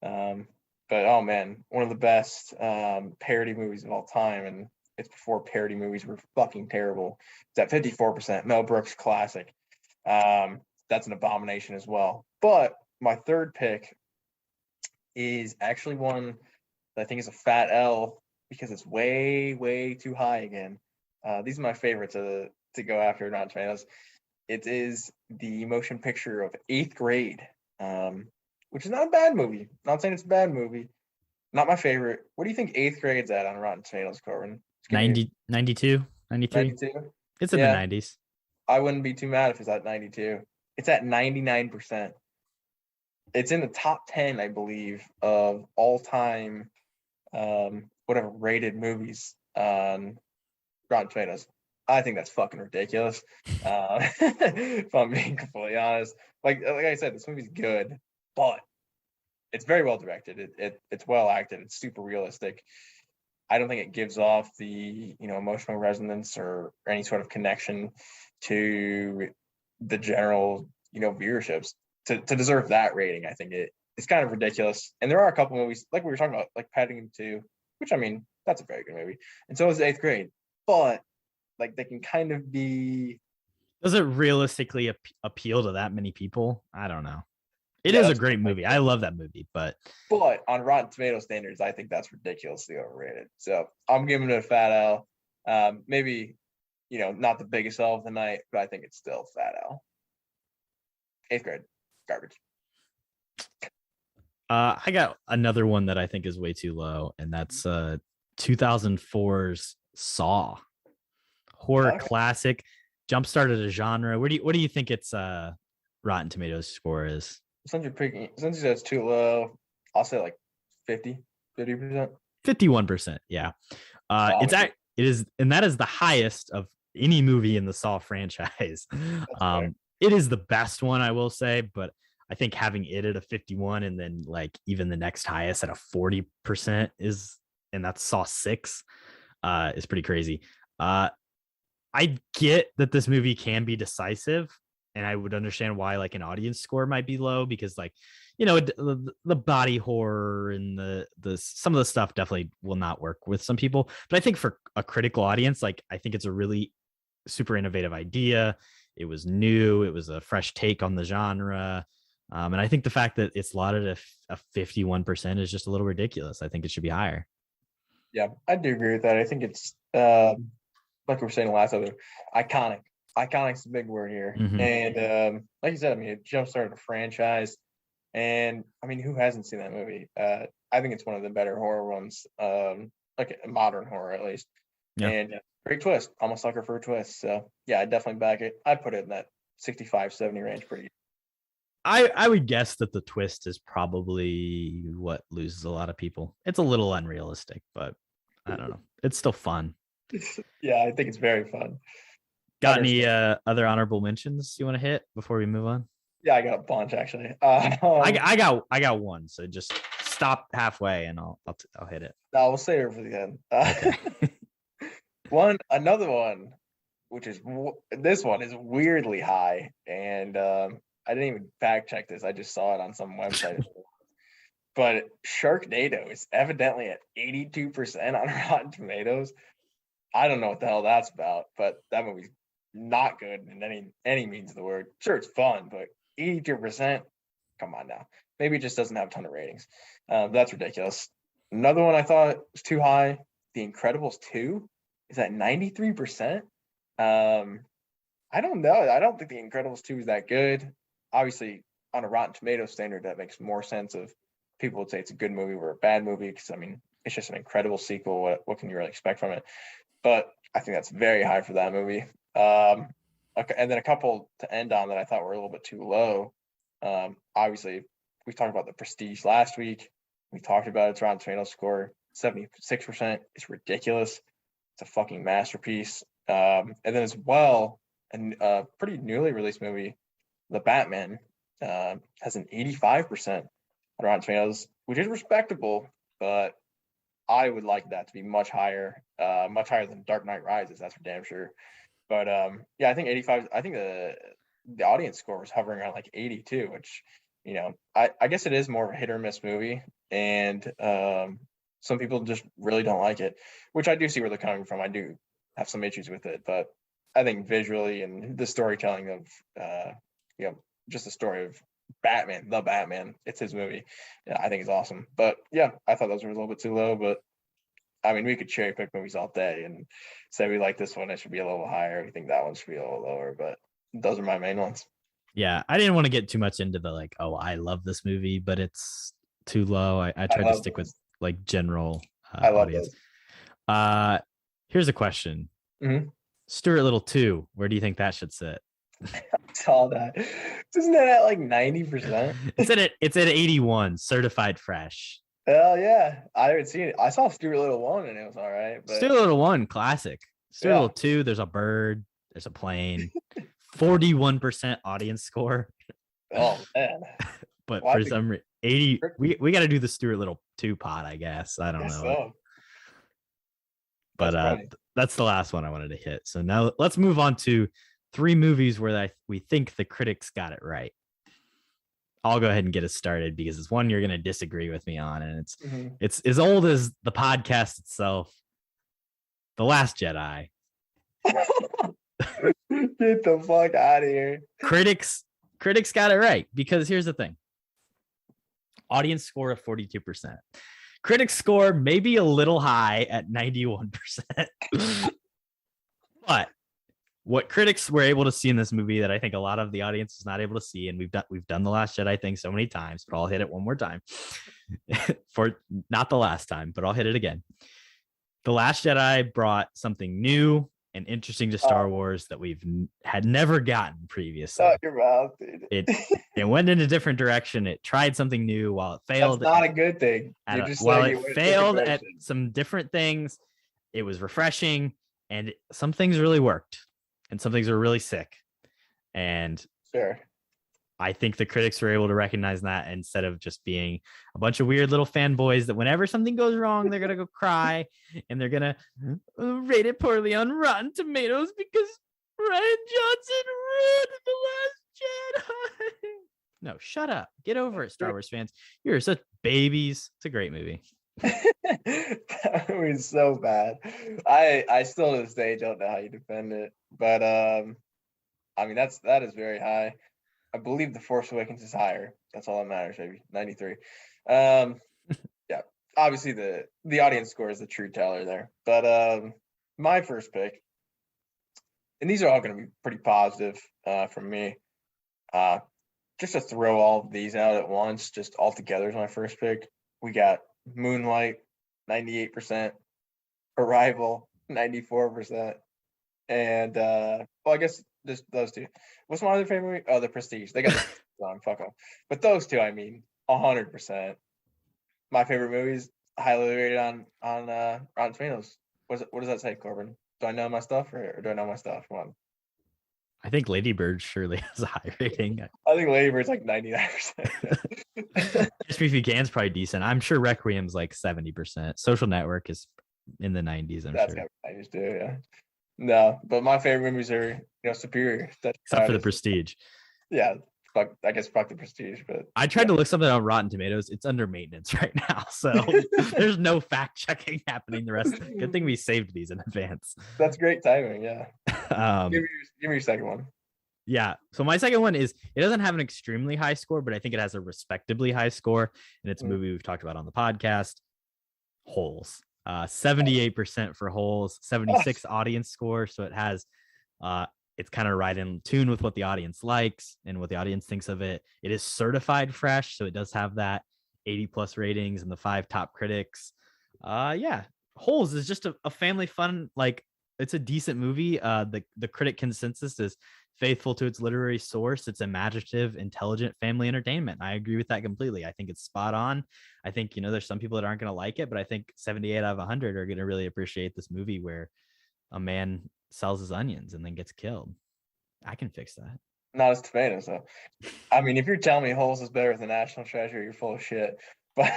but oh man, one of the best parody movies of all time, and it's before parody movies were fucking terrible. It's at 54%. Mel Brooks classic. That's an abomination as well. But my third pick is actually one that I think is a fat L because it's way too high again. These are my favorites to go after Rotten Tomatoes. It is the motion picture of 8th Grade, which is not a bad movie. Not saying it's a bad movie. Not my favorite. What do you think 8th Grade's at on Rotten Tomatoes, Corbin? 90, 92, 93? 92? It's in the 90s. I wouldn't be too mad if it's at 92. It's at 99%. It's in the top 10, I believe, of all-time whatever rated movies on Rotten Tomatoes. I think that's fucking ridiculous. If I'm being completely honest, like I said, this movie's good, but it's very well directed. It's well acted. It's super realistic. I don't think it gives off the emotional resonance or any sort of connection to the general viewerships to deserve that rating. I think it's kind of ridiculous. And there are a couple movies like we were talking about, like Paddington 2, which I mean that's a very good movie, and so is 8th Grade. But like they can kind of be. Does it realistically appeal to that many people? I don't know. It is a great movie. I love that movie, but on Rotten Tomato standards, I think that's ridiculously overrated. So I'm giving it a fat L. Maybe, not the biggest L of the night, but I think it's still a fat L. 8th Grade, garbage. I got another one that I think is way too low, and that's 2004's Saw, horror classic, jump started a genre. What do you think its Rotten Tomatoes score is? Since you said it's too low, I'll say like 50%. 51%. Yeah. It is, and that is the highest of any movie in the Saw franchise. It is the best one, I will say, but I think having it at a 51 and then like even the next highest at a 40% and that's Saw 6 is pretty crazy. I get that this movie can be decisive, and I would understand why like an audience score might be low because like, the body horror and the some of the stuff definitely will not work with some people. But I think for a critical audience, like I think it's a really super innovative idea. It was new. It was a fresh take on the genre. And I think the fact that it's lauded at a 51% is just a little ridiculous. I think it should be higher. Yeah, I do agree with that. I think it's like we were saying last other, iconic. Iconic's a big word here. Mm-hmm. And like you said, I mean, it jump-started a franchise. And I mean, who hasn't seen that movie? I think it's one of the better horror ones, like modern horror at least. Yeah. And great twist. I'm a sucker for a twist. So yeah, I definitely back it. I'd put it in that 65-70 range pretty. I would guess that the twist is probably what loses a lot of people. It's a little unrealistic, but I don't know. It's still fun. Yeah, I think it's very fun. Got any other honorable mentions you want to hit before we move on? Yeah, I got a bunch actually. I got one. So just stop halfway and I'll hit it. No, we'll save it for the end. Okay. Another one, which is this one is weirdly high, and I didn't even fact check this. I just saw it on some website. But Sharknado is evidently at 82% on Rotten Tomatoes. I don't know what the hell that's about, but that movie's not good in any means of the word. Sure, it's fun, but 82%, come on now. Maybe it just doesn't have a ton of ratings. That's ridiculous. Another one I thought was too high, The Incredibles 2 is at 93%. I don't know. I don't think The Incredibles 2 is that good. Obviously, on a Rotten Tomatoes standard, that makes more sense. Of people would say it's a good movie or a bad movie because I mean it's just an incredible sequel. What can you really expect from it? But I think that's very high for that movie. Okay, and then a couple to end on that I thought were a little bit too low. Obviously, we talked about The Prestige last week. We talked about its Rotten Tomatoes score, 76%. It's ridiculous. It's a fucking masterpiece. And then as well, a pretty newly released movie, The Batman, has an 85% on Rotten Tomatoes, which is respectable, but I would like that to be much higher than Dark Knight Rises. That's for damn sure. But yeah, I think 85. I think the audience score was hovering around like 82, which I guess it is more of a hit or miss movie, and some people just really don't like it, which I do see where they're coming from. I do have some issues with it, but I think visually and the storytelling of just the story of Batman, the Batman, it's his movie. Yeah, I think it's awesome. But yeah, I thought those were a little bit too low, but I mean, we could cherry pick movies all day and say we like this one, it should be a little higher. We think that one should be a little lower, but those are my main ones. Yeah, I didn't want to get too much into the like, oh, I love this movie, but it's too low. I tried to stick with like general audience. Here's a question. Mm-hmm. Stuart Little 2, where do you think that should sit? I saw that. Isn't that at like 90%? It's at 81, certified fresh. Hell yeah. I haven't seen it. I saw Stuart Little 1 and it was all right. But... Stuart Little 1, classic. Stuart Little 2, there's a bird, there's a plane, 41% audience score. Oh man. But for some reason, 80, we got to do the Stuart Little 2 pod, I guess. I don't know. So. But that's the last one I wanted to hit. So now let's move on to 3 movies where we think the critics got it right. I'll go ahead and get us started because it's one you're going to disagree with me on, and it's as old as the podcast itself. The Last Jedi. Get the fuck out of here. Critics got it right because here's the thing. Audience score of 42%. Critics score maybe a little high at 91%. But what critics were able to see in this movie that I think a lot of the audience is not able to see, and we've done the Last Jedi thing so many times, but I'll hit it one more time. For not the last time, but I'll hit it again. The Last Jedi brought something new and interesting to Star Wars that we've had never gotten previously. Shut your mouth, dude. It went in a different direction. It tried something new. While it failed, that's not a good thing. While it failed at some different things, it was refreshing, and some things really worked, and some things were really sick. And sure, I think the critics were able to recognize that instead of just being a bunch of weird little fanboys that whenever something goes wrong, they're going to go cry and they're going to rate it poorly on Rotten Tomatoes because Ryan Johnson ruined The Last Jedi. No, shut up. Get over it, Star Wars fans. You're such babies. It's a great movie. That movie's so bad. I still to this day don't know how you defend it. But I mean that is very high. I believe The Force Awakens is higher. That's all that matters, maybe 93. Yeah, obviously the audience score is the true teller there. But my first pick, and these are all going to be pretty positive from me. Just to throw all of these out at once, just all together is my first pick. We got Moonlight, 98%, Arrival, 94%, and well, I guess just those two. What's my other favorite movie? Oh, The Prestige. They got the on, fuck them. But those two, I mean, 100%. My favorite movies, highly rated on Rotten Tomatoes. What does that say, Corbin? Do I know my stuff or do I know my stuff? Come on. I think Lady Bird surely has a high rating. I think Lady Bird's like 99%. Catch Me If You Can's probably decent. I'm sure Requiem's like 70%. Social Network is in the 90s. That's sure. Got 90s too, yeah. No, but my favorite movies are superior. Except for The Prestige. Yeah, fuck The Prestige. But I tried to look something on Rotten Tomatoes. It's under maintenance right now, so there's no fact checking happening. The rest. Good thing we saved these in advance. That's great timing. Yeah. Give me your second one. Yeah. So my second one is it doesn't have an extremely high score, but I think it has a respectably high score, and it's a movie we've talked about on the podcast. Holes. 78% for Holes, 76 audience score. So it has It's kind of right in tune with what the audience likes and what the audience thinks of it. It is certified fresh, so it does have that 80+ ratings and the 5 top critics. Yeah, Holes is just a family fun, like it's a decent movie. The critic consensus is faithful to its literary source. It's imaginative, intelligent family entertainment. I agree with that completely. I think it's spot on. I think, there's some people that aren't going to like it, but I think 78 out of 100 are going to really appreciate this movie where a man sells his onions and then gets killed. I can fix that. Not as tomatoes, though. I mean, if you're telling me Holes is better than National Treasure, you're full of shit. But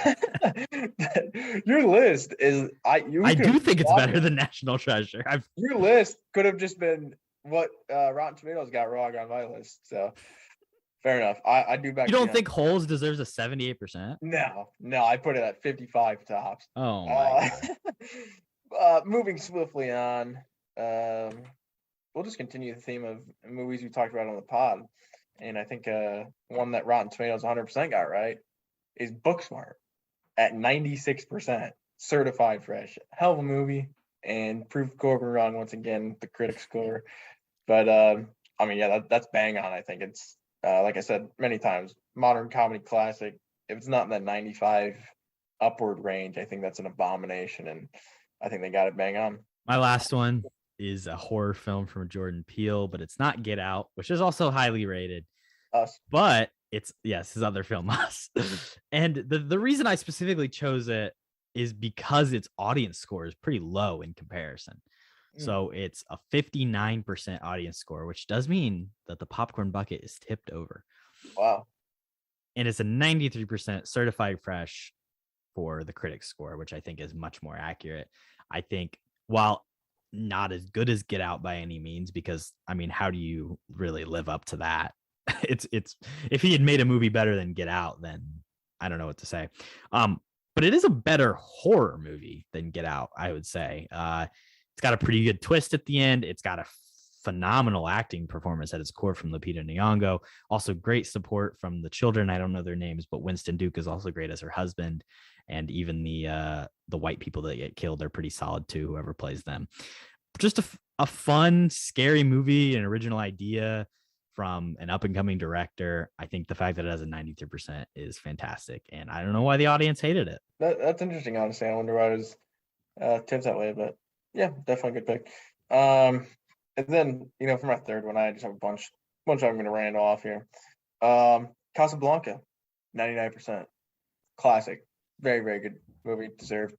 your list is I do think it's better than National Treasure. Your list could have just been what Rotten Tomatoes got wrong on my list. So fair enough. I do back. You don't think Holes deserves a 78%? No, I put it at 55 tops. Oh my God. Moving swiftly on, we'll just continue the theme of movies we talked about on the pod, and I think one that Rotten Tomatoes 100% got right is Booksmart at 96%, certified fresh. Hell of a movie, and proved Corbin wrong once again, the critic score. But I mean, yeah, that's bang on. I think it's like I said many times, modern comedy classic. If it's not in that 95 upward range, I think that's an abomination, and I think they got it bang on. My last one is a horror film from Jordan Peele, but it's not Get Out, which is also highly rated. Us. But it's his other film, Us. And the reason I specifically chose it is because its audience score is pretty low in comparison. So it's a 59% audience score, which does mean that the popcorn bucket is tipped over. Wow. And it's a 93% certified fresh for the critic score, which I think is much more accurate. I think while not as good as Get Out by any means, because I mean, how do you really live up to that? It's if he had made a movie better than Get Out, then I don't know what to say. But it is a better horror movie than Get Out, I would say. It's got a pretty good twist at the end. It's got a phenomenal acting performance at its core from Lupita Nyong'o. Also great support from the children. I don't know their names, but Winston Duke is also great as her husband. And even the white people that get killed are pretty solid too, whoever plays them. Just a fun, scary movie, an original idea from an up-and-coming director. I think the fact that it has a 93% is fantastic. And I don't know why the audience hated it. That's interesting, honestly. I wonder why it was tipped that way, but yeah, definitely a good pick. And then, for my third one, I just have a bunch I'm going to rant off here. Casablanca, 99%. Classic. Very, very good movie. Deserved.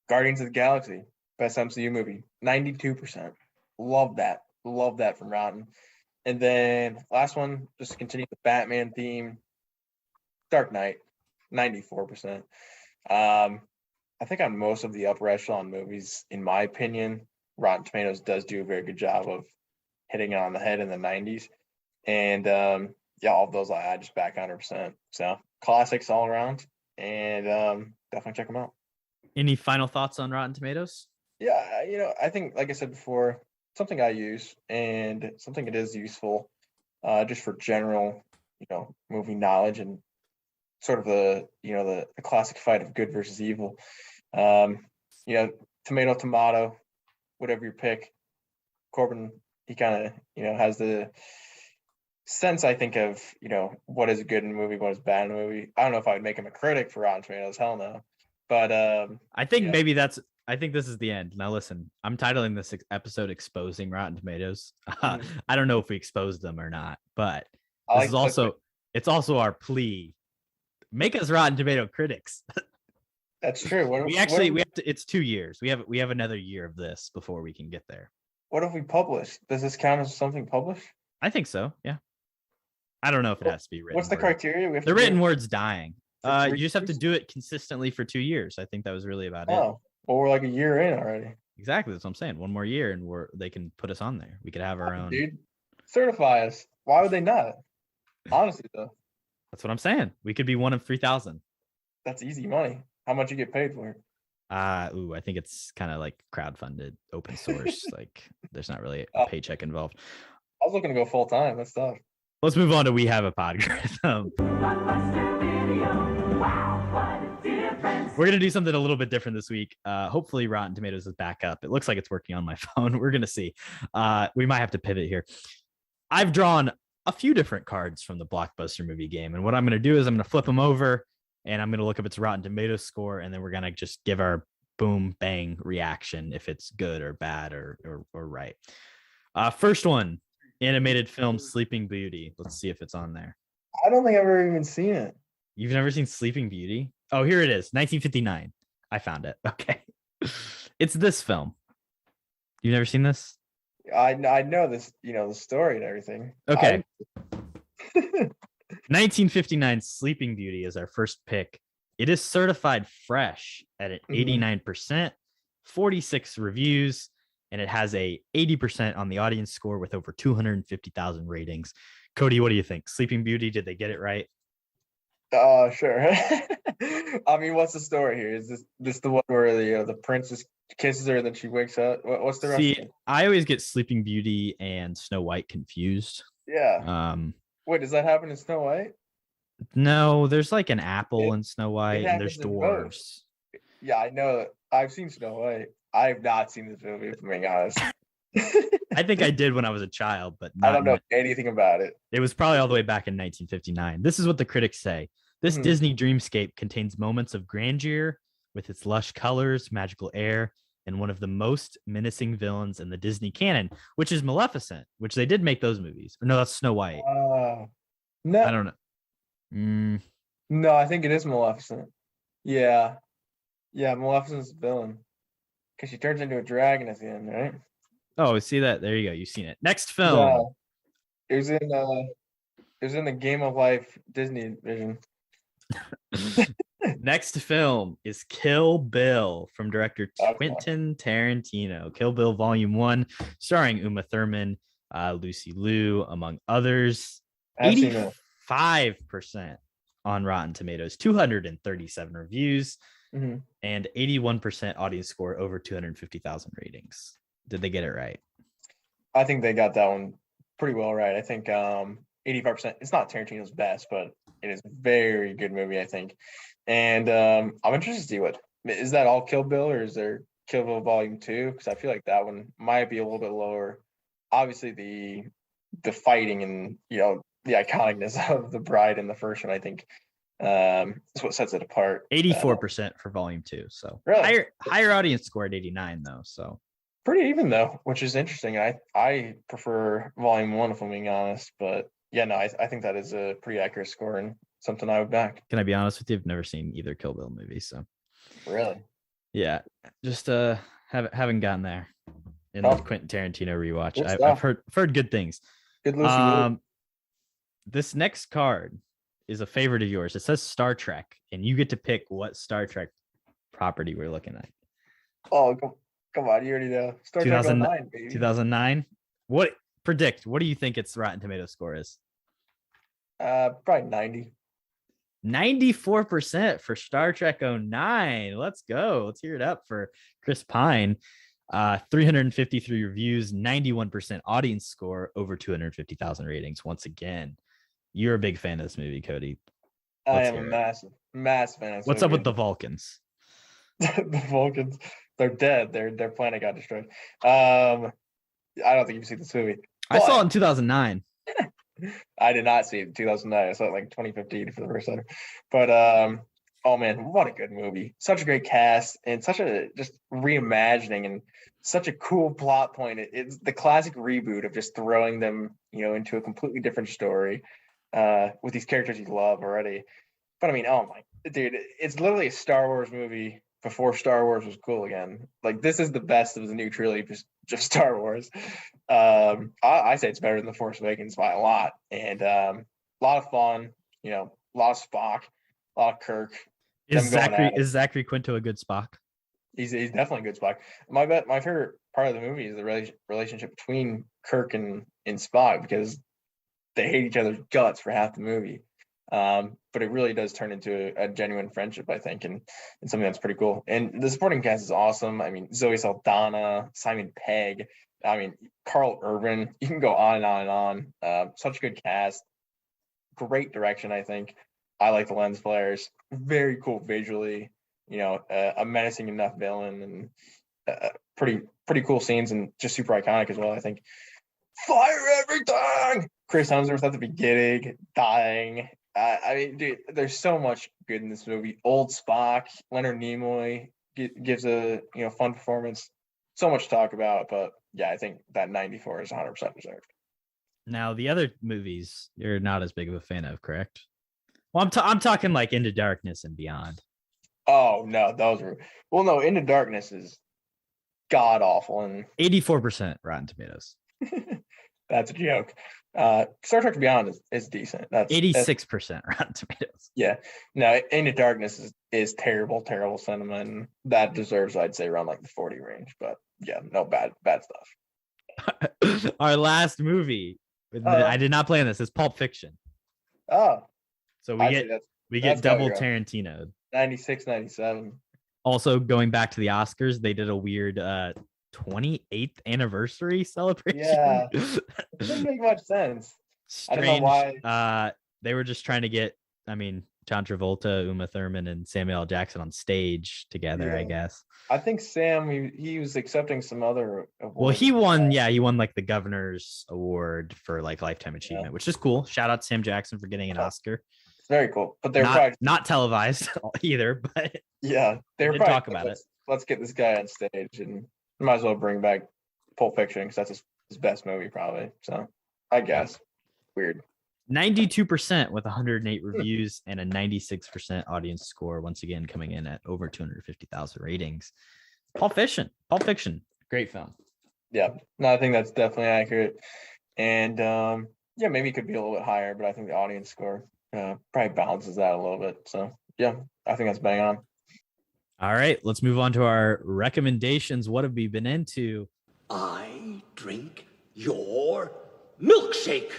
Guardians of the Galaxy, best MCU movie, 92%. Love that. Love that from Rotten. And then last one, just to continue the Batman theme, Dark Knight, 94%. I think on most of the upper echelon movies, in my opinion, Rotten Tomatoes does do a very good job of hitting it on the head in the 90s. And yeah, all of those I just back 100%. So classics all around, and definitely check them out. Any final thoughts on Rotten Tomatoes? Yeah, I think, like I said before, something I use and something that is useful just for general, movie knowledge and sort of the classic fight of good versus evil. Tomato, whatever you pick. Corbin, he kind of, has the sense, I think, of, what is good in a movie, what is bad in a movie. I don't know if I would make him a critic for Rotten Tomatoes. Hell no. But I think maybe I think this is the end. Now, listen, I'm titling this episode Exposing Rotten Tomatoes. I don't know if we exposed them or not, but it's also our plea. Make us Rotten Tomato critics. That's true. We have to, it's 2 years. We have another year of this before we can get there. What if we publish? Does this count as something published? I think so. Yeah. I don't know if it has to be written. What's the criteria? The written word's dying. You just have to do it consistently for 2 years. I think that was really about it. Oh, well, we're like a year in already. Exactly. That's what I'm saying. One more year and they can put us on there. We could have our own. Dude, certify us. Why would they not? Honestly, though. That's what I'm saying. We could be one of 3,000. That's easy money. How much you get paid for it? I think it's kind of like crowdfunded, open source. Like there's not really a paycheck involved. I was looking to go full time. That's tough. Let's move on to We Have a Podcast. Blockbuster Video. Wow, what a difference We're gonna do something a little bit different this week. Hopefully, Rotten Tomatoes is back up. It looks like it's working on my phone. We're gonna see. We might have to pivot here. I've drawn a few different cards from the blockbuster movie game, and what I'm gonna do is I'm gonna flip them over, and I'm gonna look up its Rotten Tomatoes score, and then we're gonna just give our boom bang reaction if it's good or bad or right. First one, animated film Sleeping Beauty. Let's see if it's on there. I don't think I've ever even seen it. You've never seen Sleeping Beauty? Oh, here it is, 1959. I found it. Okay. It's this film. You've never seen this? I know this, the story and everything. Okay. 1959 Sleeping Beauty is our first pick. It is certified fresh at an 89%, 46 reviews, and it has a 80% on the audience score with over 250,000 ratings. Cody, what do you think? Sleeping Beauty, did they get it right? Sure. I mean, what's the story here? Is this the one where the princess kisses her and then she wakes up? What's the rest? See, I always get Sleeping Beauty and Snow White confused. Yeah. Wait, does that happen in Snow White? No, there's like an apple in Snow White, and there's dwarves. Yeah, I know. I've seen Snow White. I've not seen this movie, if I'm being honest. I think I did when I was a child, but I don't know anything about it. It was probably all the way back in 1959. This is what the critics say. This Disney dreamscape contains moments of grandeur with its lush colors, magical air, and one of the most menacing villains in the Disney canon, which is Maleficent, which they did make those movies. No, that's Snow White. No. I don't know. No, I think it is Maleficent. Yeah. Yeah, Maleficent's the villain. Because she turns into a dragon at the end, right? Oh, see that? There you go. You've seen it. Next film. Yeah. It was in the Game of Life Disney vision. Next film is Kill Bill from director Quentin Tarantino. Kill Bill Volume 1, starring Uma Thurman, Lucy Liu, among others. 85% on Rotten Tomatoes, 237 reviews, and 81% audience score, over 250,000 ratings. Did they get it right? I think they got that one pretty well right. I think 85%. It's not Tarantino's best, but it is a very good movie, I think. And I'm interested to see what is that all Kill Bill, or is there Kill Bill Volume 2? Because I feel like that one might be a little bit lower. Obviously, the fighting and the iconicness of the bride in the first one, I think, is what sets it apart. 84% for Volume 2, so really? higher audience score at 89 though. So pretty even though, which is interesting. I prefer Volume 1 if I'm being honest, but yeah, no, I think that is a pretty accurate score and something I would back. Can I be honest with you? I've never seen either Kill Bill movie, so really, yeah, just haven't gotten there in the Quentin Tarantino rewatch. I've heard good things. Good Lucy. This next card is a favorite of yours. It says Star Trek, and you get to pick what Star Trek property we're looking at. Oh, come on, you already know. Star Trek 2009, baby. 2009. What do you think its Rotten Tomato score is? Probably 90. 94% for Star Trek 09. Let's go. Let's hear it up for Chris Pine. 353 reviews, 91% audience score, over 250,000 ratings. Once again, you're a big fan of this movie, Cody. I am a massive fan of this What's movie. up with the Vulcans? The Vulcans, they're dead. Their planet got destroyed. I don't think you've seen this movie. I saw it in 2009. I did not see it in 2009. I saw it like 2015 for the first time. But oh man, what a good movie! Such a great cast and such a just reimagining and such a cool plot point. It's the classic reboot of just throwing them, into a completely different story with these characters you love already. But I mean, oh my dude, it's literally a Star Wars movie before Star Wars was cool again. Like, this is the best of the new trilogy, just Star Wars. I say it's better than The Force Awakens by a lot. And a lot of fun, a lot of Spock, a lot of Kirk. Is Zachary Quinto a good Spock? He's definitely a good Spock. My favorite part of the movie is the relationship between Kirk and Spock, because they hate each other's guts for half the movie. But it really does turn into a genuine friendship, I think, and something that's pretty cool. And the supporting cast is awesome. I mean, Zoe Saldana, Simon Pegg, Carl Urban. You can go on and on and on. Such a good cast. Great direction, I think. I like the lens flares. Very cool visually. a menacing enough villain, and pretty cool scenes, and just super iconic as well. I think fire everything. Chris Hemsworth at the beginning dying. I mean, dude, there's so much good in this movie. Old Spock, Leonard Nimoy gives a fun performance. So much to talk about, but yeah, I think that 94 is 100% deserved. Now, the other movies you're not as big of a fan of, correct? Well, I'm talking like Into Darkness and Beyond. Oh no, those were no. Into Darkness is god awful, and 84% Rotten Tomatoes. that's a joke. Star Trek Beyond is decent. That's 86% Rotten Tomatoes. Yeah, no, Into Darkness is terrible cinema, and that deserves, I'd say, around like the 40 range. But yeah, no, bad stuff. Our last movie, I did not plan this. It's Pulp Fiction. Oh, so we get double Tarantino. 96, 97. Also, going back to the Oscars, they did a weird 28th anniversary celebration. Yeah, it doesn't make much sense. Strange. I don't know why. They were just trying to get, John Travolta, Uma Thurman, and Samuel L. Jackson on stage together, I guess. I think Sam, he was accepting some other awards. Well, he won like the governor's award for like lifetime achievement, which is cool. Shout out to Sam Jackson for getting an Oscar. It's very cool. But they're not televised either, but yeah, they were talk about it. Let's get this guy on stage, and might as well bring back Pulp Fiction because that's his best movie probably. So I guess weird. 92% with 108 reviews and a 96% audience score. Once again, coming in at over 250,000 ratings. Pulp Fiction, great film. Yeah, no, I think that's definitely accurate. And maybe it could be a little bit higher, but I think the audience score probably balances that a little bit. So yeah, I think that's bang on. All right, let's move on to our recommendations. What have we been into? I drink your milkshake.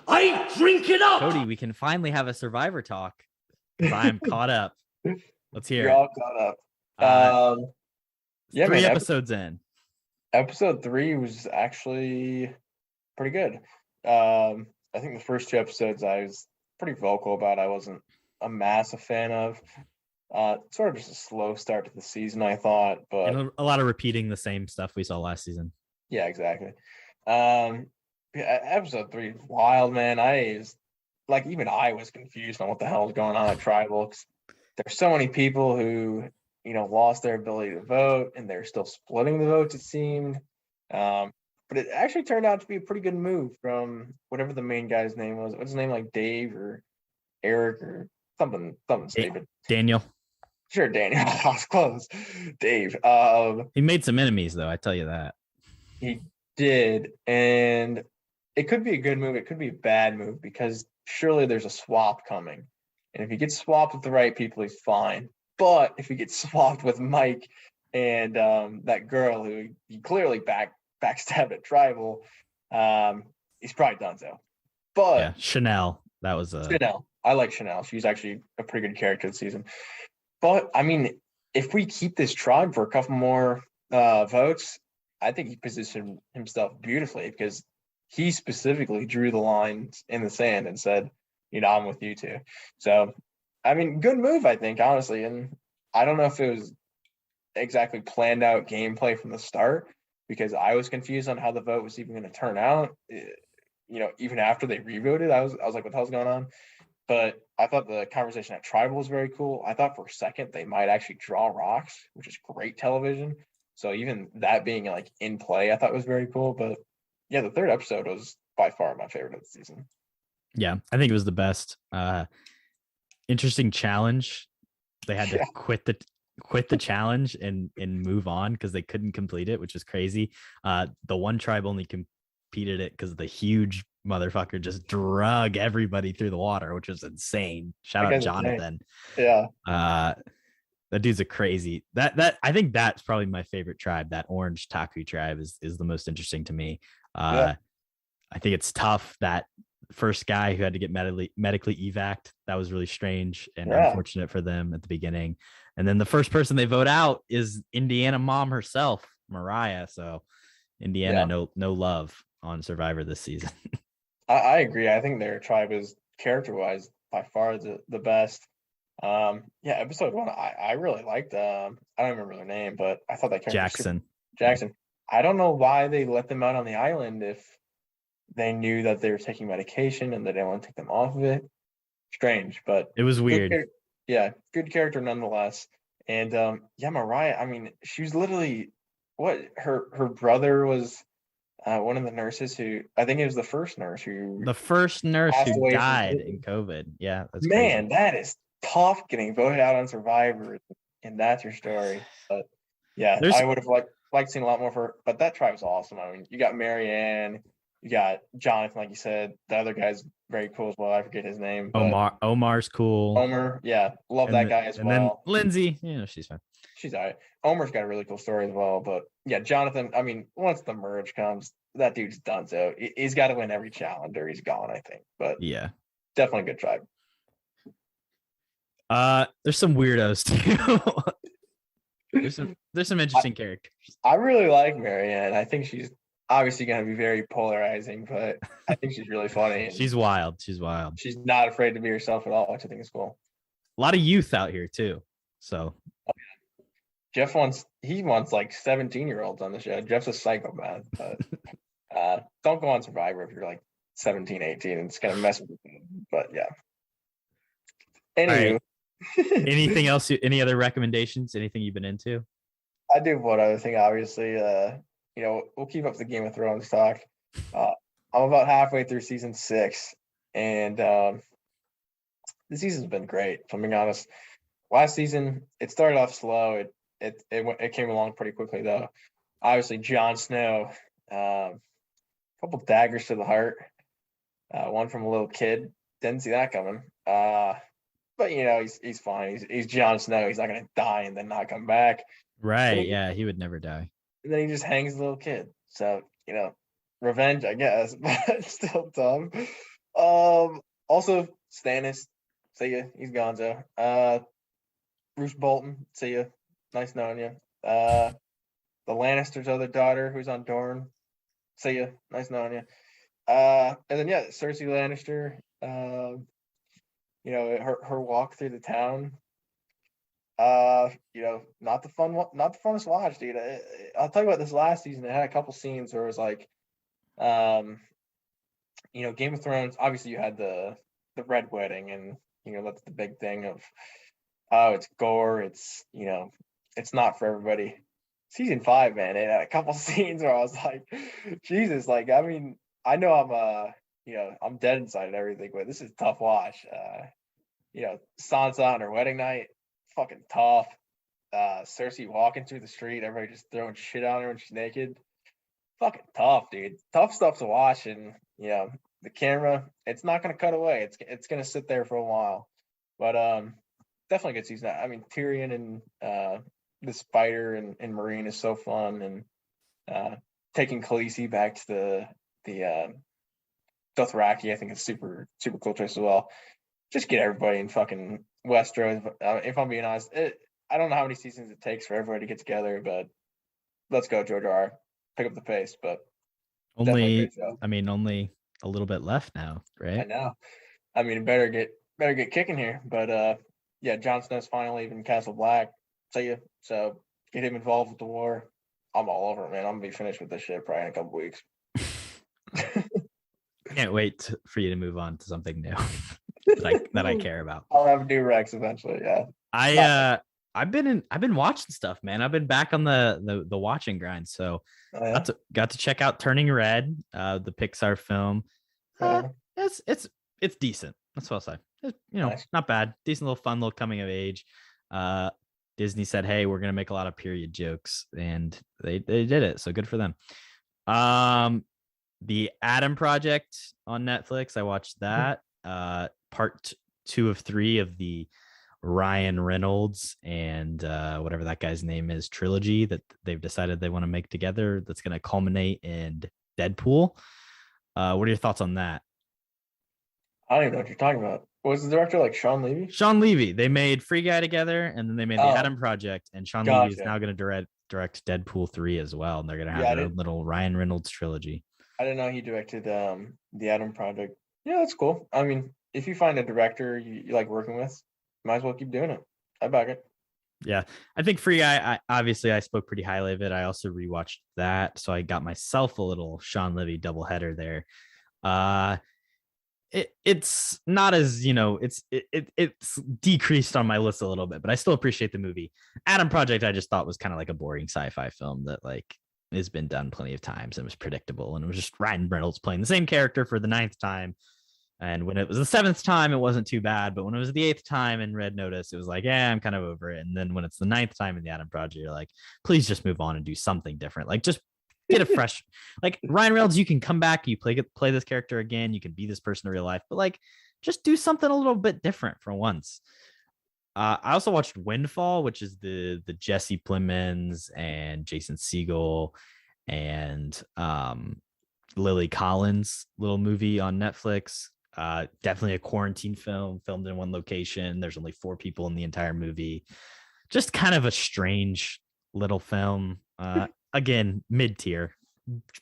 I drink it up. Cody, we can finally have a Survivor talk. I'm caught up. Let's hear You're it. all caught up. 3 episodes in. Episode 3 was actually pretty good. I think the first 2 episodes I was pretty vocal about. I wasn't a massive fan of. Sort of just a slow start to the season, I thought, but and a lot of repeating the same stuff we saw last season. Yeah, exactly. Episode 3 is wild, man. Even I was confused on what the hell is going on at Tribal. There's so many people who, lost their ability to vote, and they're still splitting the votes, it seemed. But it actually turned out to be a pretty good move from whatever the main guy's name was. What's his name, like Dave or Eric or something stupid. Daniel. Sure, Daniel. I was close. Dave. He made some enemies, though. I tell you that. He did, and it could be a good move. It could be a bad move because surely there's a swap coming, and if he gets swapped with the right people, he's fine. But if he gets swapped with Mike and that girl who he clearly backstabbed at Tribal, he's probably done so. But yeah, Chanel. That was Chanel. I like Chanel. She's actually a pretty good character this season. But I mean, if we keep this tribe for a couple more votes, I think he positioned himself beautifully because he specifically drew the lines in the sand and said, I'm with you too. So, I mean, good move, I think, honestly. And I don't know if it was exactly planned out gameplay from the start because I was confused on how the vote was even going to turn out. Even after they revoted, I was like, what the hell's going on? But I thought the conversation at Tribal was very cool. I thought for a second they might actually draw rocks, which is great television. So even that being like in play, I thought was very cool. But yeah, the 3rd episode was by far my favorite of the season. Yeah, I think it was the best. Interesting challenge. They had to quit the challenge and move on because they couldn't complete it, which is crazy. The one tribe only competed it because the huge motherfucker just drug everybody through the water, which was insane. Shout out Jonathan. Yeah. That dude's a crazy. That I think that's probably my favorite tribe. That orange Taku tribe is the most interesting to me. I think it's tough that first guy who had to get medically evac'd. That was really strange and unfortunate for them at the beginning. And then the first person they vote out is Indiana mom herself, Mariah. So Indiana, no love on Survivor this season. I agree. I think their tribe is character-wise by far the best. Yeah, episode 1, I really liked. I don't remember their name, but I thought that character was Jackson. Jackson. I don't know why they let them out on the island if they knew that they were taking medication and they didn't want to take them off of it. Strange, but It was weird. Yeah, good character nonetheless. And yeah, Mariah, I mean, she was literally what her brother was one of the nurses who, I think it was the first nurse who passed who away from died COVID. in COVID. Yeah, that's Man, crazy. that is tough getting voted out on Survivor, and that's your story. But yeah, There's I would have liked seeing a lot more for her, but that tribe's awesome. I mean, you got Marianne, you got Jonathan, like you said. The other guy's very cool as well. I forget his name, but Omar's cool. Omer, yeah, love that guy as well. And then Lindsay, she's fine. She's all right. Omer's got a really cool story as well. But yeah, Jonathan, I mean, once the merge comes, that dude's done. So he's got to win every challenge or he's gone, I think. But yeah, definitely a good tribe. There's some weirdos too. there's some interesting characters. I really like Marianne. I think she's obviously going to be very polarizing, but I think she's really funny. She's wild. She's not afraid to be herself at all, which I think is cool. A lot of youth out here too. So Jeff wants like 17-year-olds on the show. Jeff's a psychopath, but don't go on Survivor if you're like 17, 18. It's going to mess with you. But yeah. Anyway. Right. Anything else? Any other recommendations? Anything you've been into? I do one other thing, obviously. We'll keep up the Game of Thrones talk. I'm about halfway through season 6, and the season's been great. If I'm being honest, last season it started off slow. It came along pretty quickly though. Obviously, Jon Snow, a couple daggers to the heart, one from a little kid. Didn't see that coming. But he's fine. He's Jon Snow. He's not gonna die and then not come back. Right? Yeah, he would never die. And then he just hangs the little kid. So revenge, I guess, but still dumb. Also Stannis, see ya. He's gonzo. Bruce Bolton, see ya. Nice knowing you. The Lannisters' other daughter, who's on Dorne, see ya. Nice knowing you. And then Cersei Lannister. Her walk through the town. Not the funnest watch, dude. I'll tell you what, this last season, it had a couple scenes where it was like, Game of Thrones, obviously you had the Red Wedding, and, that's the big thing of, it's gore, it's not for everybody. Season 5, man, it had a couple scenes where I was like, Jesus, like, I mean, I know I'm dead inside and everything, but this is a tough watch. Sansa on her wedding night, fucking tough. Cersei walking through the street, everybody just throwing shit on her when she's naked. Fucking tough, dude. Tough stuff to watch, and the camera, it's not gonna cut away. It's gonna sit there for a while. But definitely a good season. I mean, Tyrion and the spider and Marine is so fun, and taking Khaleesi back to the Dothraki, I think it's super, super cool choice as well. Just get everybody in fucking Westeros. If I'm being honest, I don't know how many seasons it takes for everybody to get together, but let's go, George R. Pick up the pace. But only a little bit left now, right? I know. I mean, better get kicking here. But Jon Snow's finally leaving Castle Black. So get him involved with the war. I'm all over it, man. I'm gonna be finished with this shit probably in a couple weeks. Can't wait for you to move on to something new that I care about. I'll have new Rex eventually. Yeah. I've been watching stuff, man. I've been back on the watching grind. So got to check out Turning Red, the Pixar film. It's decent. That's what I'll say. Nice. Not bad. Decent little fun little coming of age. Disney said, "Hey, we're gonna make a lot of period jokes," and they did it. So good for them. The Adam Project on Netflix. I watched that. Part 2 of 3 of the Ryan Reynolds and whatever that guy's name is trilogy that they've decided they want to make together. That's going to culminate in Deadpool. What are your thoughts on that? I don't even know what you're talking about. Was the director like Sean Levy? Sean Levy. They made Free Guy together, and then they made the Adam Project, and Sean Levy is now going to direct Deadpool 3 as well, and they're going to have their little Ryan Reynolds trilogy. I didn't know he directed the Adam Project. Yeah, that's cool. I mean, if you find a director you like working with, might as well keep doing it. I back it. Yeah, I think Free Guy, obviously I spoke pretty highly of it. I also rewatched that, so I got myself a little Sean Levy doubleheader there. It's not as, it's decreased on my list a little bit, but I still appreciate the movie. Adam Project I just thought was kind of like a boring sci-fi film that like has been done plenty of times and was predictable, and it was just Ryan Reynolds playing the same character for the 9th time. And when it was the 7th time, it wasn't too bad. But when it was the 8th time in Red Notice, it was like, yeah, I'm kind of over it. And then when it's the 9th time in the Adam Project, you're like, please just move on and do something different. Like, just get a fresh, like Ryan Reynolds, you can come back, you play this character again, you can be this person in real life, but like, just do something a little bit different for once. I also watched Windfall, which is the Jesse Plemons and Jason Segel and Lily Collins little movie on Netflix. Definitely a quarantine film filmed in one location. There's only 4 people in the entire movie. Just kind of a strange little film. Again, mid-tier,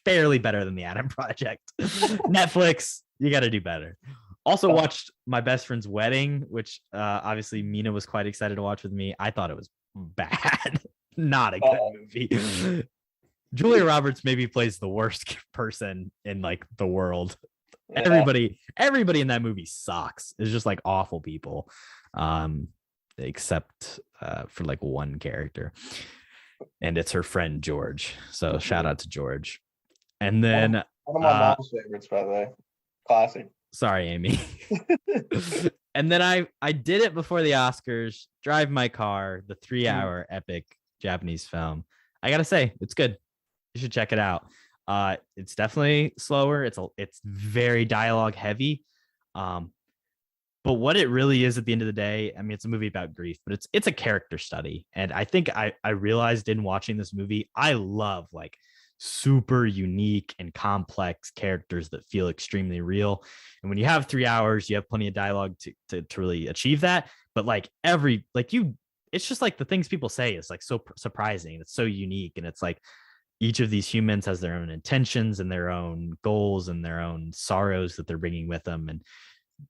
barely better than the Adam Project. Netflix, you got to do better. Also watched My Best Friend's Wedding, which obviously Mina was quite excited to watch with me. I thought it was bad. Not a good movie. Julia Roberts maybe plays the worst person in like the world. Yeah. Everybody in that movie sucks. It's just like awful people, except for like one character, and it's her friend George. So shout out to George. And then one of my mom's favorites, by the way. Classic. Sorry, Amy. And then I did it before the Oscars. Drive My Car, the 3-hour epic Japanese film. I gotta say, it's good. You should check it out. It's definitely slower. It's very dialogue heavy. But what it really is at the end of the day, I mean, it's a movie about grief, but it's a character study. And I think I realized in watching this movie, I love like super unique and complex characters that feel extremely real. And when you have 3 hours, you have plenty of dialogue to really achieve that. But like it's just like the things people say is like so surprising. It's so unique. And it's like, each of these humans has their own intentions and their own goals and their own sorrows that they're bringing with them. And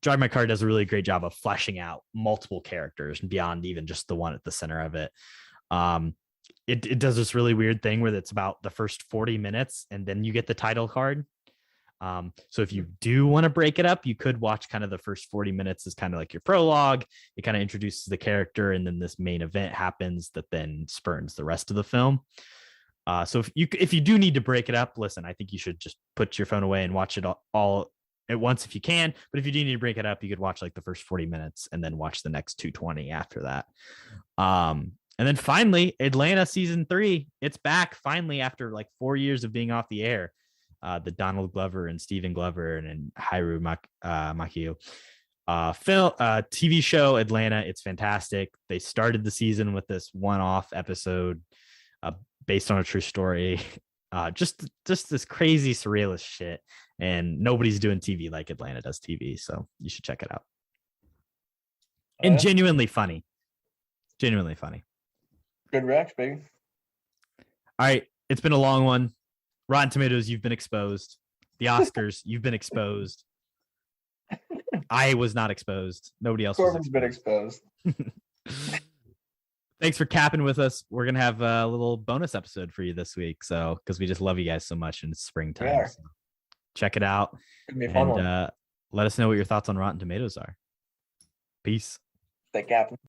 Drive My Car does a really great job of fleshing out multiple characters beyond even just the one at the center of it. It does this really weird thing where it's about the first 40 minutes and then you get the title card. So if you do want to break it up, you could watch kind of the first 40 minutes as kind of like your prologue. It kind of introduces the character, and then this main event happens that then spurns the rest of the film. So if you do need to break it up, listen, I think you should just put your phone away and watch it all at once if you can. But if you do need to break it up, you could watch like the first 40 minutes and then watch the next 220 after that. And then finally, Atlanta season 3, it's back finally after like 4 years of being off the air. The Donald Glover and Stephen Glover and Haru Makio TV show Atlanta. It's fantastic. They started the season with this one-off episode based on a true story. Just this crazy surrealist shit, and nobody's doing TV like Atlanta does TV, so you should check it out. And genuinely funny. Good reaction, baby. All right, it's been a long one. Rotten Tomatoes, you've been exposed. The Oscars, you've been exposed. I was not exposed. Nobody else Corbin's been exposed. Thanks for capping with us. We're going to have a little bonus episode for you this week. So, because we just love you guys so much in springtime. So check it out. And let us know what your thoughts on Rotten Tomatoes are. Peace. Stay capping.